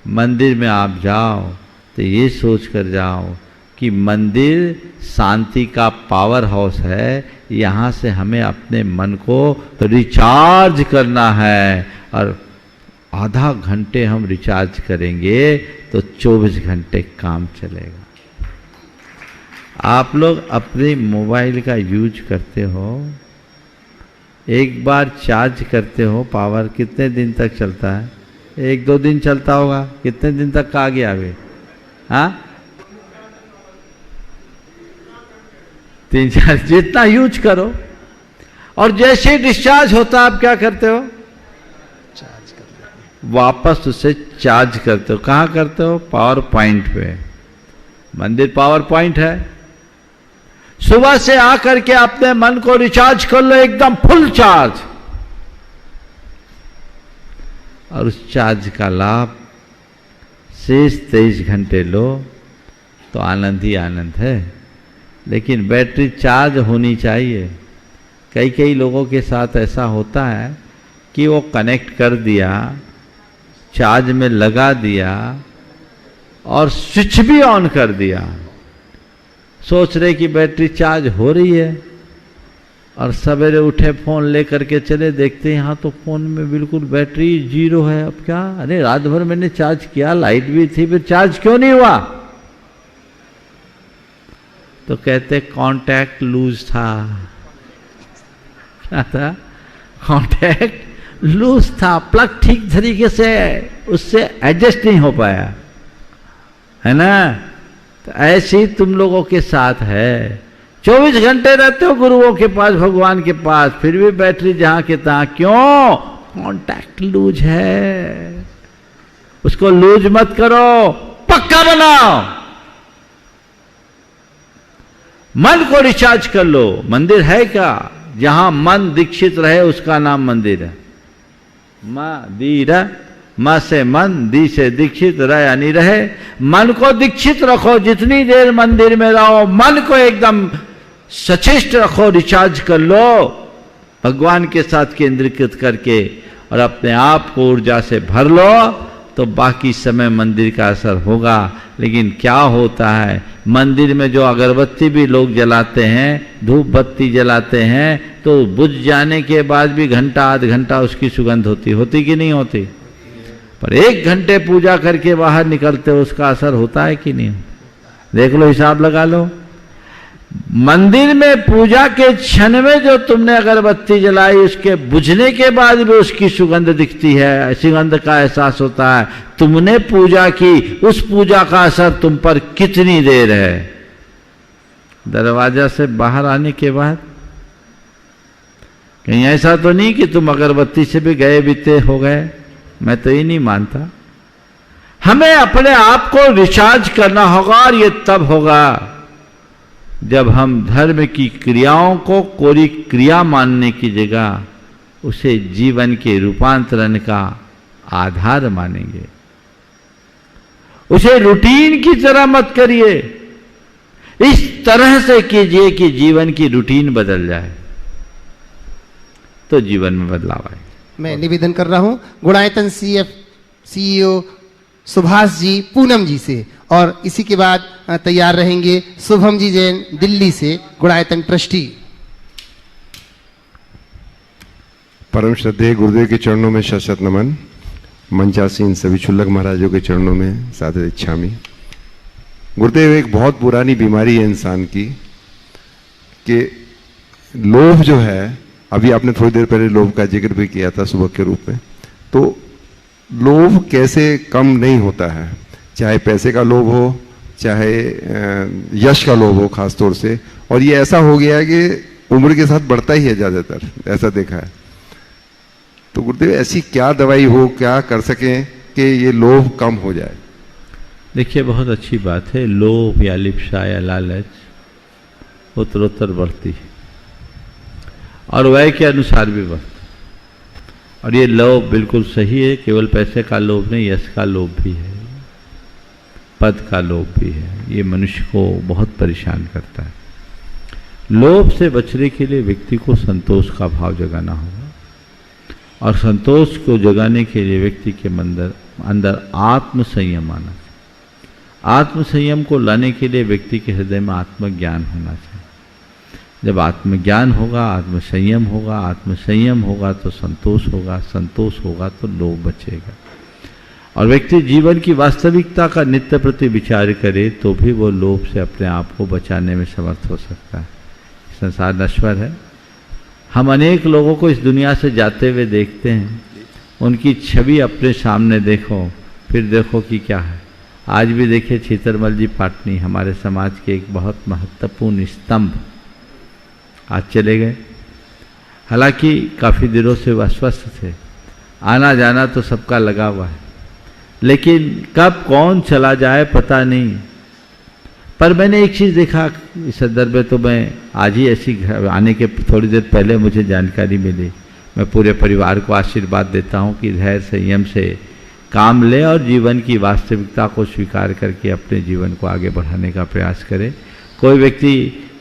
मंदिर में आप जाओ तो ये सोच कर जाओ कि मंदिर शांति का पावर हाउस है, यहाँ से हमें अपने मन को रिचार्ज करना है, और आधा घंटे हम रिचार्ज करेंगे तो 24 घंटे काम चलेगा। आप लोग अपने मोबाइल का यूज करते हो, एक बार चार्ज करते हो, पावर कितने दिन तक चलता है? 1-2 दिन चलता होगा। कितने दिन तक का आ गया अभी? हाँ, 3-4 जितना यूज करो, और जैसे डिस्चार्ज होता आप क्या करते हो? वापस उसे चार्ज करते हो। कहाँ करते हो? पावर पॉइंट पे। मंदिर पावर पॉइंट है। सुबह से आकर के अपने मन को रिचार्ज कर लो, एकदम फुल चार्ज, और उस चार्ज का लाभ शेष 23 घंटे लो तो आनंद ही आनंद है। लेकिन बैटरी चार्ज होनी चाहिए। कई कई लोगों के साथ ऐसा होता है कि वो कनेक्ट कर दिया, चार्ज में लगा दिया और स्विच भी ऑन कर दिया, सोच रहे कि बैटरी चार्ज हो रही है, और सवेरे उठे फोन लेकर के चले, देखते हैं यहाँ तो फोन में बिल्कुल बैटरी 0 है। अब क्या? अरे रात भर मैंने चार्ज किया, लाइट भी थी, फिर चार्ज क्यों नहीं हुआ? तो कहते कांटेक्ट लूज था। क्या था? कांटेक्ट लूज था, प्लग ठीक तरीके से उससे एडजस्ट नहीं हो पाया, है ना? तो ऐसे ही तुम लोगों के साथ है। 24 घंटे रहते हो गुरुओं के पास, भगवान के पास, फिर भी बैटरी जहां के तहां। क्यों? कांटेक्ट लूज है। उसको लूज मत करो, पक्का बनाओ। मन को रिचार्ज कर लो। मंदिर है क्या? जहां मन दीक्षित रहे उसका नाम मंदिर है। मंदिर, म से मन, दी से दीक्षित, रह यानी रहे। मन को दीक्षित रखो, जितनी देर मंदिर में रहो मन को एकदम सचेष्ट रखो, रिचार्ज कर लो भगवान के साथ केंद्रीकृत करके, और अपने आप को ऊर्जा से भर लो, तो बाकी समय मंदिर का असर होगा। लेकिन क्या होता है, मंदिर में जो अगरबत्ती भी लोग जलाते हैं, धूप बत्ती जलाते हैं, तो बुझ जाने के बाद भी घंटा आध घंटा उसकी सुगंध होती कि नहीं होती? पर 1 घंटे पूजा करके बाहर निकलते हो, उसका असर होता है कि नहीं? देख लो, हिसाब लगा लो। मंदिर में पूजा के क्षण में जो तुमने अगरबत्ती जलाई, उसके बुझने के बाद भी उसकी सुगंध दिखती है, सुगंध का एहसास होता है। तुमने पूजा की, उस पूजा का असर तुम पर कितनी देर है? दरवाजा से बाहर आने के बाद कहीं ऐसा तो नहीं कि तुम अगरबत्ती से भी गए बीते हो गए? मैं तो ये नहीं मानता। हमें अपने आप को रिचार्ज करना होगा, और ये तब होगा जब हम धर्म की क्रियाओं को कोरी क्रिया मानने की जगह उसे जीवन के रूपांतरण का आधार मानेंगे। उसे रूटीन की तरह मत करिए, इस तरह से कीजिए कि जीवन की रूटीन बदल जाए, तो जीवन में बदलाव आए। मैं निवेदन कर रहा हूं गुणायतन सीईओ सुभाष जी पूनम जी से, और इसी के बाद तैयार रहेंगे शुभम जी जैन दिल्ली से, गुणायतन ट्रस्टी। परम श्रद्धेय गुरुदेव के चरणों में शत शत नमन। मंचासीन सभी क्षुल्लक महाराजों के चरणों में सादर इच्छामि। गुरुदेव, एक बहुत पुरानी बीमारी है इंसान की कि लोभ जो है, अभी आपने थोड़ी देर पहले लोभ का जिक्र भी किया था सुबह के रूप में, तो लोभ कैसे कम नहीं होता है, चाहे पैसे का लोभ हो, चाहे यश का लोभ हो खास तौर से, और ये ऐसा हो गया है कि उम्र के साथ बढ़ता ही है ज़्यादातर, ऐसा देखा है। तो गुरुदेव, ऐसी क्या दवाई हो, क्या कर सकें कि ये लोभ कम हो जाए? देखिए, बहुत अच्छी बात है। लोभ या लिप्सा या लालच उत्तरोत्तर बढ़ती है, और वय के अनुसार भी बढ़ती है। और ये लोभ बिल्कुल सही है, केवल पैसे का लोभ नहीं, यश का लोभ भी है, पद का लोभ भी है। ये मनुष्य को बहुत परेशान करता है। लोभ से बचने के लिए व्यक्ति को संतोष का भाव जगाना होगा, और संतोष को जगाने के लिए व्यक्ति के अंदर आत्म संयम आना चाहिए। आत्म संयम को लाने के लिए व्यक्ति के हृदय में आत्मज्ञान होना चाहिए। जब आत्मज्ञान होगा, आत्मसंयम होगा, आत्मसंयम होगा तो संतोष होगा, संतोष होगा तो लोभ बचेगा। और व्यक्ति जीवन की वास्तविकता का नित्य प्रति विचार करे तो भी वो लोभ से अपने आप को बचाने में समर्थ हो सकता है। संसार नश्वर है। हम अनेक लोगों को इस दुनिया से जाते हुए देखते हैं, उनकी छवि अपने सामने देखो, फिर देखो कि क्या है। आज भी देखिए, छीतरमल जी पाटनी हमारे समाज के एक बहुत महत्वपूर्ण स्तंभ आज चले गए। हालांकि काफ़ी दिनों से वह अस्वस्थ थे, आना जाना तो सबका लगा हुआ है, लेकिन कब कौन चला जाए पता नहीं। पर मैंने एक चीज़ देखा इस संदर्भ में, तो मैं आज ही ऐसी आने के थोड़ी देर पहले मुझे जानकारी मिली। मैं पूरे परिवार को आशीर्वाद देता हूँ कि धैर्य संयम से काम लें और जीवन की वास्तविकता को स्वीकार करके अपने जीवन को आगे बढ़ाने का प्रयास करें। कोई व्यक्ति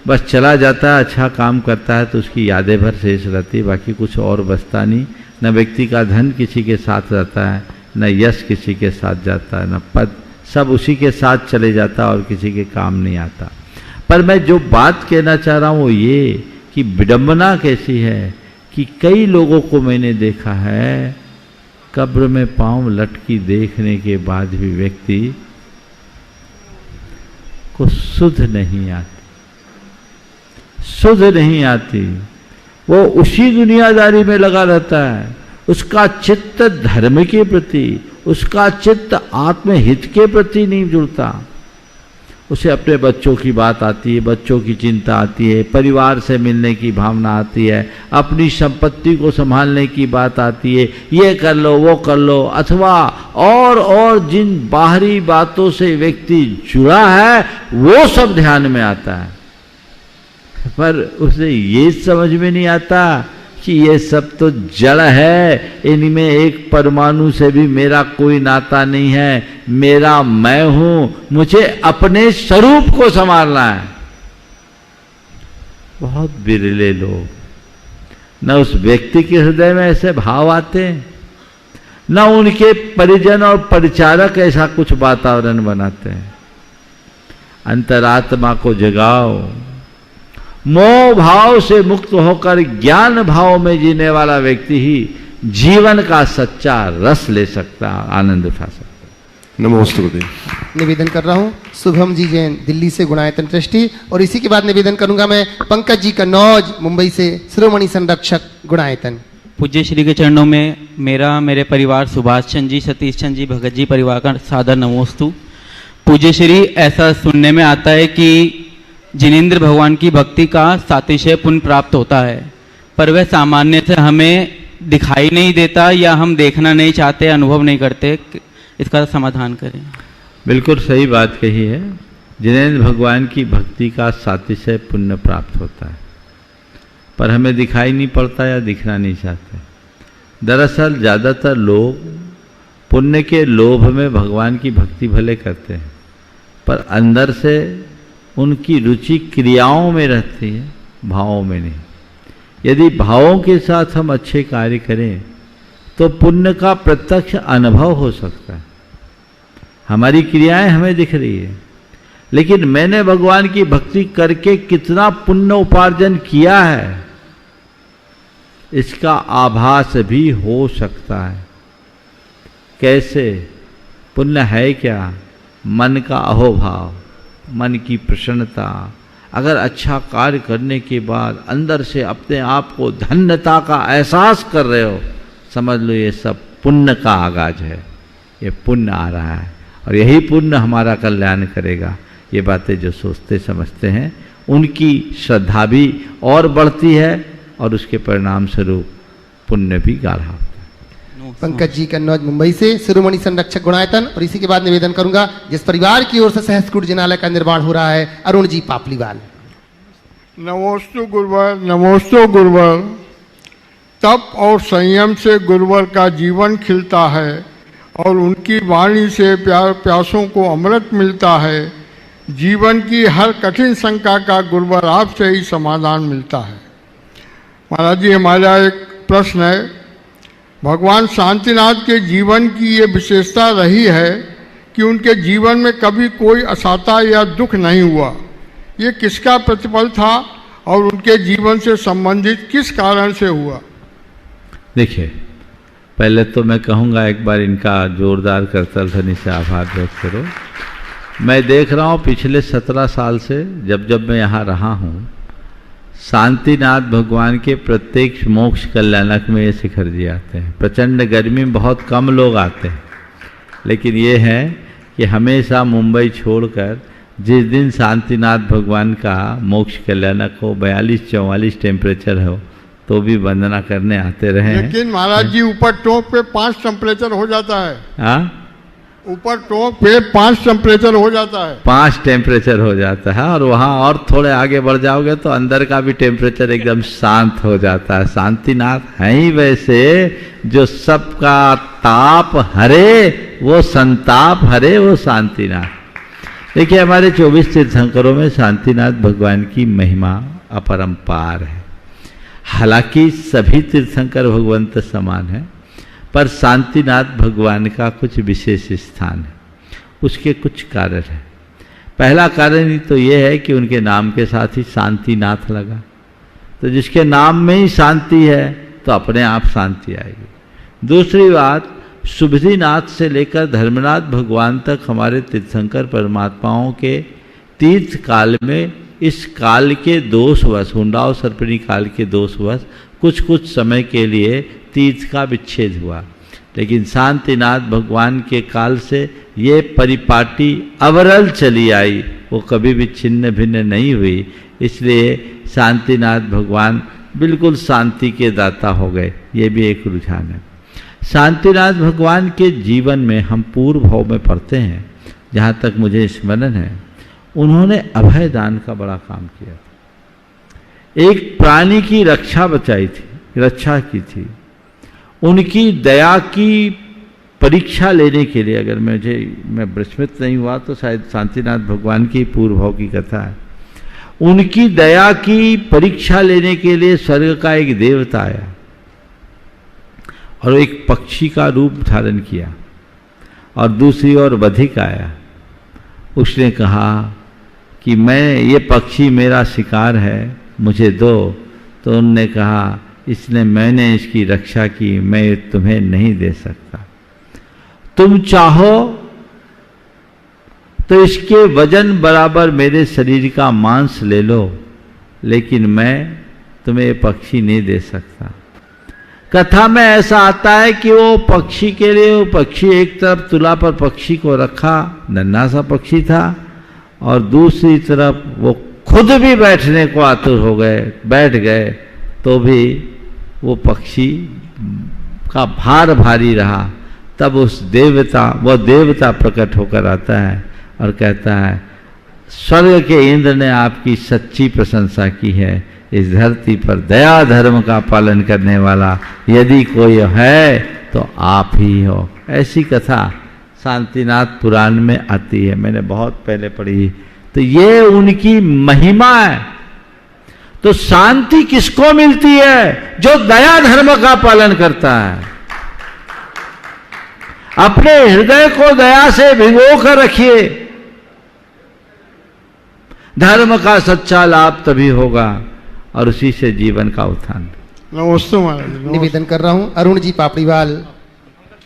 बस चला जाता है, अच्छा काम करता है तो उसकी यादें भर शेष रहती, बाकी कुछ और बचता नहीं। न व्यक्ति का धन किसी के साथ रहता है, न यश किसी के साथ जाता है, न पद, सब उसी के साथ चले जाता और किसी के काम नहीं आता। पर मैं जो बात कहना चाह रहा हूँ वो ये कि विडंबना कैसी है कि कई लोगों को मैंने देखा है कब्र में पांव लटकी देखने के बाद भी व्यक्ति को सुध नहीं आती, सुध नहीं आती। वो उसी दुनियादारी में लगा रहता है, उसका चित्त धर्म के प्रति, उसका चित्त आत्महित के प्रति नहीं जुड़ता। उसे अपने बच्चों की बात आती है, बच्चों की चिंता आती है, परिवार से मिलने की भावना आती है, अपनी संपत्ति को संभालने की बात आती है, ये कर लो वो कर लो, अथवा और जिन बाहरी बातों से व्यक्ति जुड़ा है वो सब ध्यान में आता है। पर उसे ये समझ में नहीं आता कि ये सब तो जड़ है, इनमें एक परमाणु से भी मेरा कोई नाता नहीं है, मेरा मैं हूं, मुझे अपने स्वरूप को संभालना है। बहुत बिरले लोग, न उस व्यक्ति के हृदय में ऐसे भाव आते हैं, न उनके परिजन और परिचारक ऐसा कुछ वातावरण बनाते हैं। अंतरात्मा को जगाओ, मोह भाव से मुक्त होकर ज्ञान भाव में जीने वाला व्यक्ति ही जीवन का सच्चा रस ले सकता, आनंद उठा सकता। नमोस्तु गुरुदेव। निवेदन कर रहा हूँ शुभम जी जैन दिल्ली से गुणायतन ट्रस्टी, और इसी के बाद निवेदन करूंगा मैं पंकज जी कन्नौज मुंबई से शिरोमणि संरक्षक गुणायतन। पूज्य श्री के चरणों में मेरा, मेरे परिवार सुभाष चंद जी, सतीश चंद जी, भगत जी परिवार का सादर नमोस्तु। पूज्य श्री, ऐसा सुनने में आता है कि जिनेंद्र भगवान की भक्ति का सातिशय पुण्य प्राप्त होता है, पर वह सामान्य से हमें दिखाई नहीं देता या हम देखना नहीं चाहते, अनुभव नहीं करते। इसका समाधान करें। बिल्कुल सही बात कही है। जिनेंद्र भगवान की भक्ति का सातिशय पुण्य प्राप्त होता है, पर हमें दिखाई नहीं पड़ता या दिखना नहीं चाहते। दरअसल ज़्यादातर लोग पुण्य के लोभ में भगवान की भक्ति भले करते हैं, पर अंदर से उनकी रुचि क्रियाओं में रहती है, भावों में नहीं। यदि भावों के साथ हम अच्छे कार्य करें तो पुण्य का प्रत्यक्ष अनुभव हो सकता है। हमारी क्रियाएं हमें दिख रही है, लेकिन मैंने भगवान की भक्ति करके कितना पुण्य उपार्जन किया है इसका आभास भी हो सकता है। कैसे? पुण्य है क्या? मन का अहोभाव, मन की प्रसन्नता। अगर अच्छा कार्य करने के बाद अंदर से अपने आप को धन्यता का एहसास कर रहे हो, समझ लो ये सब पुण्य का आगाज है, ये पुण्य आ रहा है और यही पुण्य हमारा कल्याण करेगा। ये बातें जो सोचते समझते हैं उनकी श्रद्धा भी और बढ़ती है और उसके परिणाम स्वरूप पुण्य भी गाढ़ा होता है। पंकज जी कन्नौज मुंबई से शिरोमणि संरक्षक गुणायतन, और इसी के बाद निवेदन करूंगा जिस परिवार की ओर से सहस्कुट जिनालय का निर्माण हो रहा है, अरुण जी पापलीवाल। नमोस्तु गुरुवर, नमोस्तु गुरुवर। तप और संयम से गुरुवर का जीवन खिलता है और उनकी वाणी से प्यासों को अमृत मिलता है। जीवन की हर कठिन शंका का गुरुवर आपसे ही समाधान मिलता है। महाराज जी, हमारा एक प्रश्न है। भगवान शांतिनाथ के जीवन की ये विशेषता रही है कि उनके जीवन में कभी कोई असाता या दुख नहीं हुआ। ये किसका प्रतिफल था और उनके जीवन से संबंधित किस कारण से हुआ? देखिए, पहले तो मैं कहूँगा एक बार इनका जोरदार करतल ध्वनि से आभार व्यक्त करो। मैं देख रहा हूँ पिछले 17 साल से जब मैं यहाँ रहा हूँ, शांतिनाथ भगवान के प्रत्येक मोक्ष कल्याणक में ये शिखर जी आते हैं। प्रचंड गर्मी में बहुत कम लोग आते हैं, लेकिन ये है कि हमेशा मुंबई छोड़कर जिस दिन शांतिनाथ भगवान का मोक्ष कल्याणक हो, 42-44 टेम्परेचर हो, तो भी वंदना करने आते रहे हैं। लेकिन महाराज जी ऊपर टोंक पे 5 टेम्परेचर हो जाता है। हाँ, ऊपर टोंक पे 5 टेम्परेचर हो जाता है। 5 टेम्परेचर हो जाता है, और वहाँ और थोड़े आगे बढ़ जाओगे तो अंदर का भी टेम्परेचर एकदम शांत हो जाता है। शांतिनाथ है ही वैसे जो सबका ताप हरे, वो संताप हरे, वो शांतिनाथ। देखिए हमारे 24 तीर्थंकरों में शांतिनाथ भगवान की महिमा अपरंपार है। हालांकि सभी तीर्थंकर भगवंत समान हैं, पर शांतिनाथ भगवान का कुछ विशेष स्थान है। उसके कुछ कारण हैं। पहला कारण ही तो ये है कि उनके नाम के साथ ही शांतिनाथ लगा, तो जिसके नाम में ही शांति है तो अपने आप शांति आएगी। दूसरी बात, शुभदीनाथ से लेकर धर्मनाथ भगवान तक हमारे तीर्थंकर परमात्माओं के तीर्थ काल में इस काल के दोषवश, हुंडाओ सर्पिणी काल के दोषवश कुछ कुछ समय के लिए तीर्थ का विच्छेद हुआ, लेकिन शांतिनाथ भगवान के काल से ये परिपाटी अविरल चली आई, वो कभी भी छिन्न भिन्न नहीं हुई। इसलिए शांतिनाथ भगवान बिल्कुल शांति के दाता हो गए, ये भी एक रुझान है। शांतिनाथ भगवान के जीवन में हम पूर्व भाव में पढ़ते हैं, जहाँ तक मुझे स्मरण है, उन्होंने अभय दान का बड़ा काम किया था। एक प्राणी की रक्षा बचाई थी, रक्षा की थी। उनकी दया की परीक्षा लेने के लिए, अगर मैं विस्मृत नहीं हुआ तो शायद शांतिनाथ भगवान की पूर्व भाव की कथा है, उनकी दया की परीक्षा लेने के लिए स्वर्ग का एक देवता आया और एक पक्षी का रूप धारण किया, और दूसरी ओर बधिक आया। उसने कहा कि ये पक्षी मेरा शिकार है, मुझे दो। तो उनने कहा, इसने मैंने इसकी रक्षा की, मैं तुम्हें नहीं दे सकता। तुम चाहो तो इसके वजन बराबर मेरे शरीर का मांस ले लो, लेकिन मैं तुम्हें ये पक्षी नहीं दे सकता। कथा में ऐसा आता है कि वो पक्षी के लिए, वो पक्षी एक तरफ तुला पर पक्षी को रखा, नन्हा सा पक्षी था, और दूसरी तरफ वो खुद भी बैठने को आतुर हो गए, बैठ गए, तो भी वो पक्षी का भार भारी रहा। तब उस वो देवता प्रकट होकर आता है और कहता है, स्वर्ग के इंद्र ने आपकी सच्ची प्रशंसा की है। इस धरती पर दया धर्म का पालन करने वाला यदि कोई है तो आप ही हो। ऐसी कथा शांतिनाथ पुराण में आती है, मैंने बहुत पहले पढ़ी। तो ये उनकी महिमा है। तो शांति किसको मिलती है? जो दया धर्म का पालन करता है। अपने हृदय को दया से भिगो कर रखिए, धर्म का सच्चा लाभ तभी होगा और उसी से जीवन का उत्थान। नमस्ते महाराज। निवेदन कर रहा हूं अरुण जी पापड़ीवाल,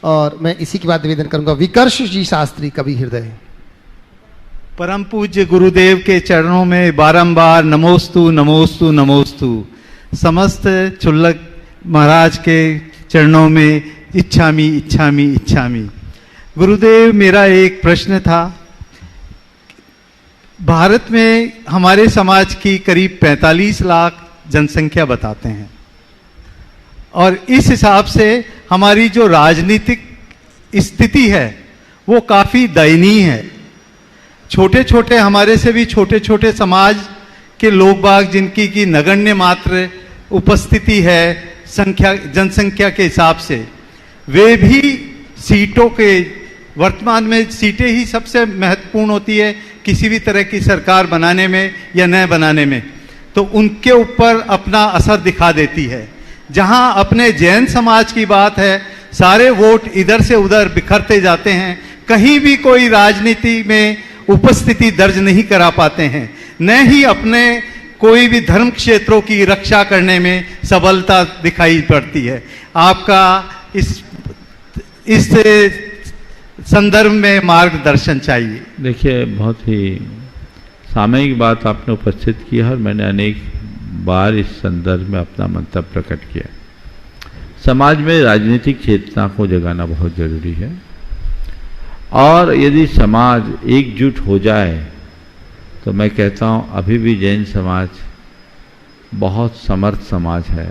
और मैं इसी के बाद निवेदन करूंगा विकर्ष जी शास्त्री कवि हृदय। परम पूज्य गुरुदेव के चरणों में बारंबार नमोस्तु नमोस्तु नमोस्तु। समस्त चुल्लक महाराज के चरणों में इच्छामी इच्छामी इच्छामी। गुरुदेव, मेरा एक प्रश्न था। भारत में हमारे समाज की करीब 45 लाख जनसंख्या बताते हैं, और इस हिसाब से हमारी जो राजनीतिक स्थिति है वो काफ़ी दयनीय है। छोटे छोटे, हमारे से भी छोटे छोटे समाज के लोग बाग, जिनकी की नगण्य मात्र उपस्थिति है जनसंख्या के हिसाब से, वे भी सीटों के, वर्तमान में सीटें ही सबसे महत्वपूर्ण होती है किसी भी तरह की सरकार बनाने में या न बनाने में, तो उनके ऊपर अपना असर दिखा देती है। जहां अपने जैन समाज की बात है, सारे वोट इधर से उधर बिखरते जाते हैं, कहीं भी कोई राजनीति में उपस्थिति दर्ज नहीं करा पाते हैं, न ही अपने कोई भी धर्म क्षेत्रों की रक्षा करने में सबलता दिखाई पड़ती है। आपका इस संदर्भ में मार्गदर्शन चाहिए। देखिए, बहुत ही सामयिक बात आपने उपस्थित की है, और मैंने अनेक बार इस संदर्भ में अपना मंतव्य प्रकट किया। समाज में राजनीतिक चेतना को जगाना बहुत जरूरी है, और यदि समाज एकजुट हो जाए तो मैं कहता हूँ अभी भी जैन समाज बहुत समर्थ समाज है,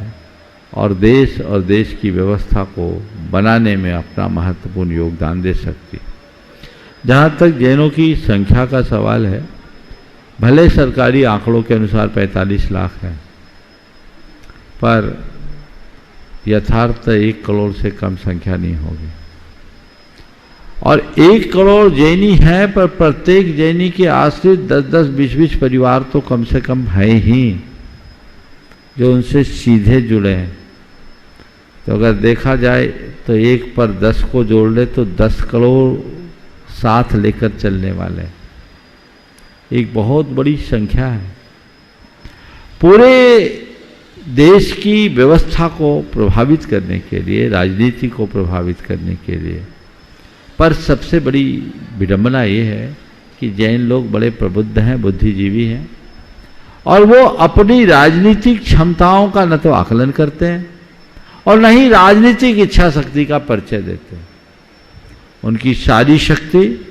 और देश की व्यवस्था को बनाने में अपना महत्वपूर्ण योगदान दे सकती। जहाँ तक जैनों की संख्या का सवाल है, भले सरकारी आंकड़ों के अनुसार 45 लाख है, पर यथार्थ 1 करोड़ से कम संख्या नहीं होगी। और 1 करोड़ जैनी है, पर प्रत्येक जैनी के आश्रित 10-10, 20-20 परिवार तो कम से कम है ही जो उनसे सीधे जुड़े हैं। तो अगर देखा जाए तो 1 पर 10 को जोड़ ले तो 10 करोड़ साथ लेकर चलने वाले, एक बहुत बड़ी संख्या है। पूरे देश की व्यवस्था को प्रभावित करने के लिए, राजनीति को प्रभावित करने के लिए। पर सबसे बड़ी विडंबना ये है कि जैन लोग बड़े प्रबुद्ध हैं, बुद्धिजीवी हैं, और वो अपनी राजनीतिक क्षमताओं का न तो आकलन करते हैं और न ही राजनीतिक इच्छा शक्ति का परिचय देते हैं। उनकी सारी शक्ति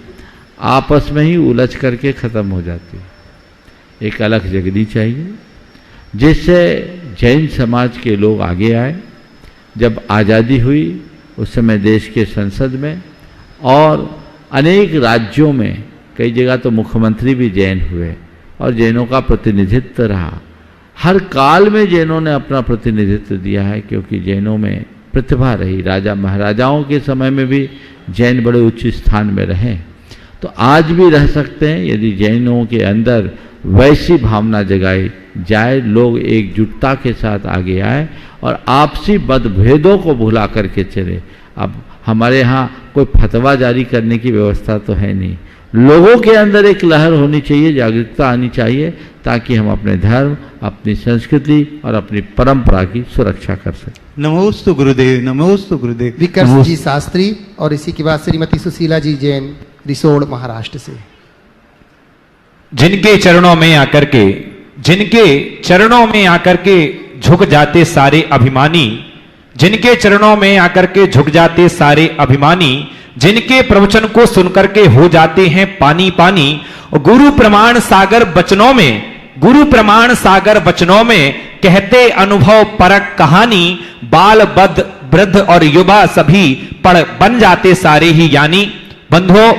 आपस में ही उलझ करके खत्म हो जाती है। एक अलग जगनी चाहिए जिससे जैन समाज के लोग आगे आए। जब आज़ादी हुई उस समय देश के संसद में और अनेक राज्यों में कई जगह तो मुख्यमंत्री भी जैन हुए और जैनों का प्रतिनिधित्व रहा। हर काल में जैनों ने अपना प्रतिनिधित्व दिया है, क्योंकि जैनों में प्रतिभा रही। राजा महाराजाओं के समय में भी जैन बड़े उच्च स्थान में रहे, तो आज भी रह सकते हैं यदि जैनों के अंदर वैसी भावना जगाई जाए, लोग एकजुटता के साथ आगे आए और आपसी मतभेदों को भुला करके चले। अब हमारे यहाँ कोई फतवा जारी करने की व्यवस्था तो है नहीं, लोगों के अंदर एक लहर होनी चाहिए, जागरूकता आनी चाहिए, ताकि हम अपने धर्म, अपनी संस्कृति और अपनी परंपरा की सुरक्षा कर सकें। नमोस्तु गुरुदेव, नमोस्तु गुरुदेव। विकर्ष जी शास्त्री और इसी के बाद श्रीमती सुशीला जी जैन, रिसोड, महाराष्ट्र से। जिनके चरणों में आकर के झुक जाते सारे अभिमानी, जिनके चरणों में आकर के झुक जाते सारे अभिमानी, जिनके प्रवचन को सुनकर के हो जाते हैं पानी पानी। गुरु प्रमाण सागर वचनों में कहते अनुभव परक कहानी। बाल वृद्ध और युवा सभी पढ़ बन जाते सारे ही ज्ञानी। बंधुओं,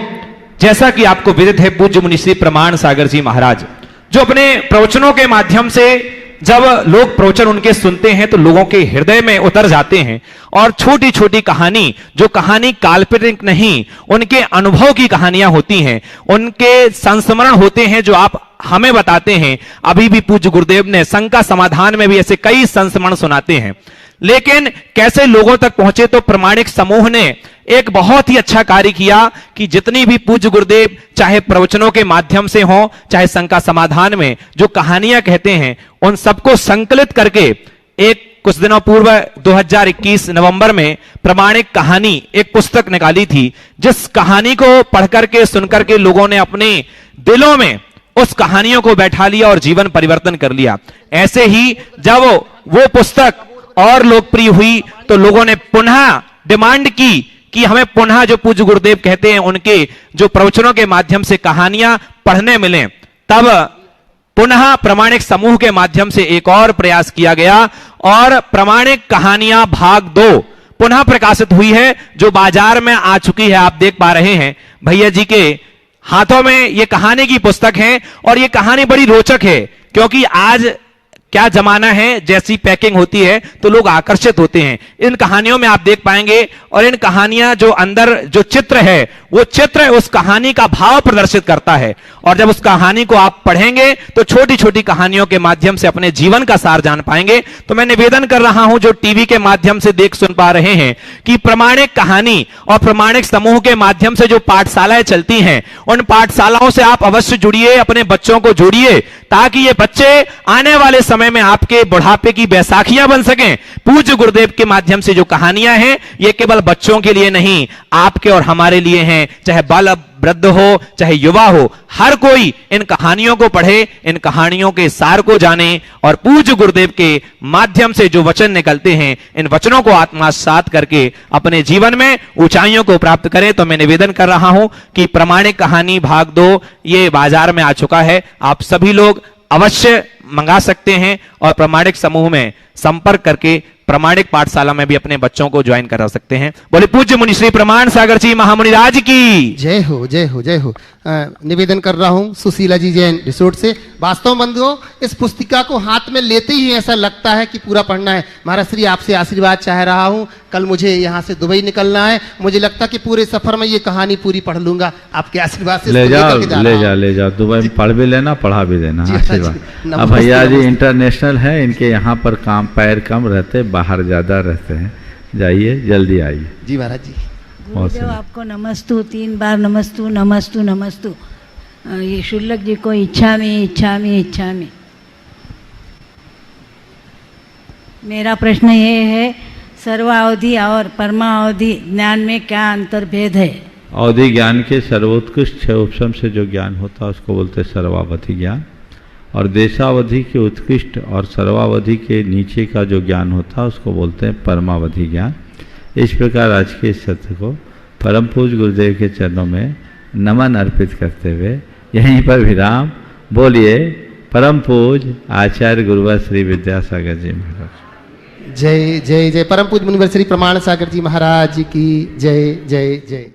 जैसा कि आपको विदित है, पूज्य मुनि श्री प्रमाण सागर जी महाराज जो अपने प्रवचनों के माध्यम से जब लोग प्रवचन उनके सुनते हैं तो लोगों के हृदय में उतर जाते हैं, और छोटी छोटी कहानी, जो कहानी काल्पनिक नहीं, उनके अनुभव की कहानियां होती हैं, उनके संस्मरण होते हैं जो आप हमें बताते हैं। अभी भी पूज्य गुरुदेव ने संघ का समाधान में भी ऐसे कई संस्मरण सुनाते हैं। लेकिन कैसे लोगों तक पहुंचे, तो प्रमाणिक समूह ने एक बहुत ही अच्छा कार्य किया कि जितनी भी पूज्य गुरुदेव चाहे प्रवचनों के माध्यम से हो, चाहे संघ का समाधान में जो कहानियां कहते हैं, उन सबको संकलित करके एक कुछ दिनों पूर्व 2021 नवंबर में प्रमाणिक कहानी एक पुस्तक निकाली थी, जिस कहानी को पढ़कर के सुनकर के लोगों ने अपने दिलों में उस कहानियों को बैठा लिया और जीवन परिवर्तन कर लिया। ऐसे ही जब वो पुस्तक और लोकप्रिय हुई तो लोगों ने पुनः डिमांड की कि हमें पुनः जो पूज्य गुरुदेव कहते हैं उनके जो प्रवचनों के माध्यम से कहानियां पढ़ने मिले। तब पुनः प्रमाणिक समूह के माध्यम से एक और प्रयास किया गया और प्रमाणिक कहानियां भाग 2 पुनः प्रकाशित हुई है, जो बाजार में आ चुकी है। आप देख पा रहे हैं भैया जी के हाथों में ये कहानी की पुस्तक है, और ये कहानी बड़ी रोचक है, क्योंकि आज क्या जमाना है, जैसी पैकिंग होती है तो लोग आकर्षित होते हैं। इन कहानियों में आप देख पाएंगे, और इन कहानियां जो अंदर जो चित्र है, वो चित्र उस कहानी का भाव प्रदर्शित करता है। और जब उस कहानी को आप पढ़ेंगे तो छोटी छोटी कहानियों के माध्यम से अपने जीवन का सार जान पाएंगे। तो मैं निवेदन कर रहा हूं, जो टीवी के माध्यम से देख सुन पा रहे हैं, कि प्रमाणिक कहानी और प्रमाणिक समूह के माध्यम से जो पाठशालाएं चलती हैं, उन पाठशालाओं से आप अवश्य जुड़िए, अपने बच्चों को जोड़िए, ताकि ये बच्चे आने वाले समय में आपके बुढ़ापे की बैसाखियां बन सकें। पूज्य गुरुदेव के माध्यम से जो कहानियां हैं, ये केवल बच्चों के लिए नहीं, आपके और हमारे लिए हैं। चाहे बाल वृद्ध हो, चाहे युवा हो, हर कोई इन कहानियों को पढ़े, इन कहानियों के सार को जाने, और पूज्य गुरुदेव के माध्यम से जो वचन निकलते हैं, इन वचनों को आत्मसात करके अपने जीवन में ऊंचाइयों को प्राप्त करें। तो मैं निवेदन कर रहा हूं कि प्रमाणिक कहानी भाग 2 ये बाजार में आ चुका है, आप सभी लोग अवश्य मंगा सकते हैं और प्रमाणिक समूह में संपर्क करके प्रामाणिक पाठशाला में भी अपने बच्चों को ज्वाइन करा सकते हैं। बोले पूज्य मुनि श्री प्रमाण सागर जी महामुनि राज की जय हो जय हो जय हो। निवेदन कर रहा हूं सुशीला जी जैन रिसोर्ट से। वास्तव में बंधुओं, इस पुस्तिका को हाथ में लेते ही ऐसा लगता है कि पूरा पढ़ना है। महाराज श्री आपसे आशीर्वाद चाह रहा हूं। कल मुझे यहाँ से दुबई निकलना है। मुझे लगता कि पूरे सफर में ये कहानी पूरी पढ़ लूंगा। आपके आशीर्वाद से ले जाओ दुबई में पढ़ भी लेना, पढ़ा भी देना। आशीर्वाद। अब भैया जी इंटरनेशनल है, इनके यहाँ पर काम पैर कम रहते, बाहर ज्यादा रहते हैं। जाइए, जल्दी आइए। जी महाराज जी। गुरुदेव आपको नमस्तु, 3 बार नमस्तु नमस्तु नमस्तु। ये शुल्लक जी को इच्छा में मेरा प्रश्न ये है, सर्वावधि और परमावधि ज्ञान में क्या अंतर्भेद है? अवधि ज्ञान के सर्वोत्कृष्ट 6 उपशम से जो ज्ञान होता है उसको बोलते हैं सर्वावधि ज्ञान, और देशावधि के उत्कृष्ट और सर्वावधि के नीचे का जो ज्ञान होता है उसको बोलते हैं परमावधि ज्ञान। इस प्रकार आज के इस सत्र को परम पूज्य गुरुदेव के चरणों में नमन अर्पित करते हुए यहीं पर विराम। बोलिए परम पूज्य आचार्य गुरुवर श्री विद्यासागर जी महाराज। जय जय जय। परम पूज्य मुनिवर श्री प्रमाण सागर जी महाराज की जय जय जय।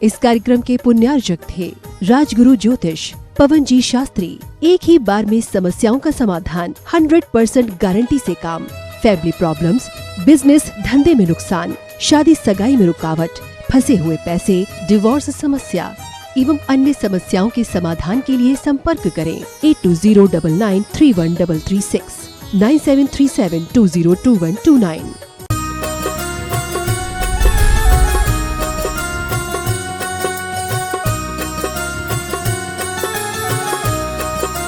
इस कार्यक्रम के पुण्यार्जक थे राजगुरु ज्योतिष पवन जी शास्त्री। एक ही बार में समस्याओं का समाधान, 100% गारंटी से काम। फैमिली प्रॉब्लम्स, बिजनेस धंधे में नुकसान, शादी सगाई में रुकावट, फंसे हुए पैसे, डिवोर्स समस्या एवं अन्य समस्याओं के समाधान के लिए संपर्क करें 8209931336 9737202129।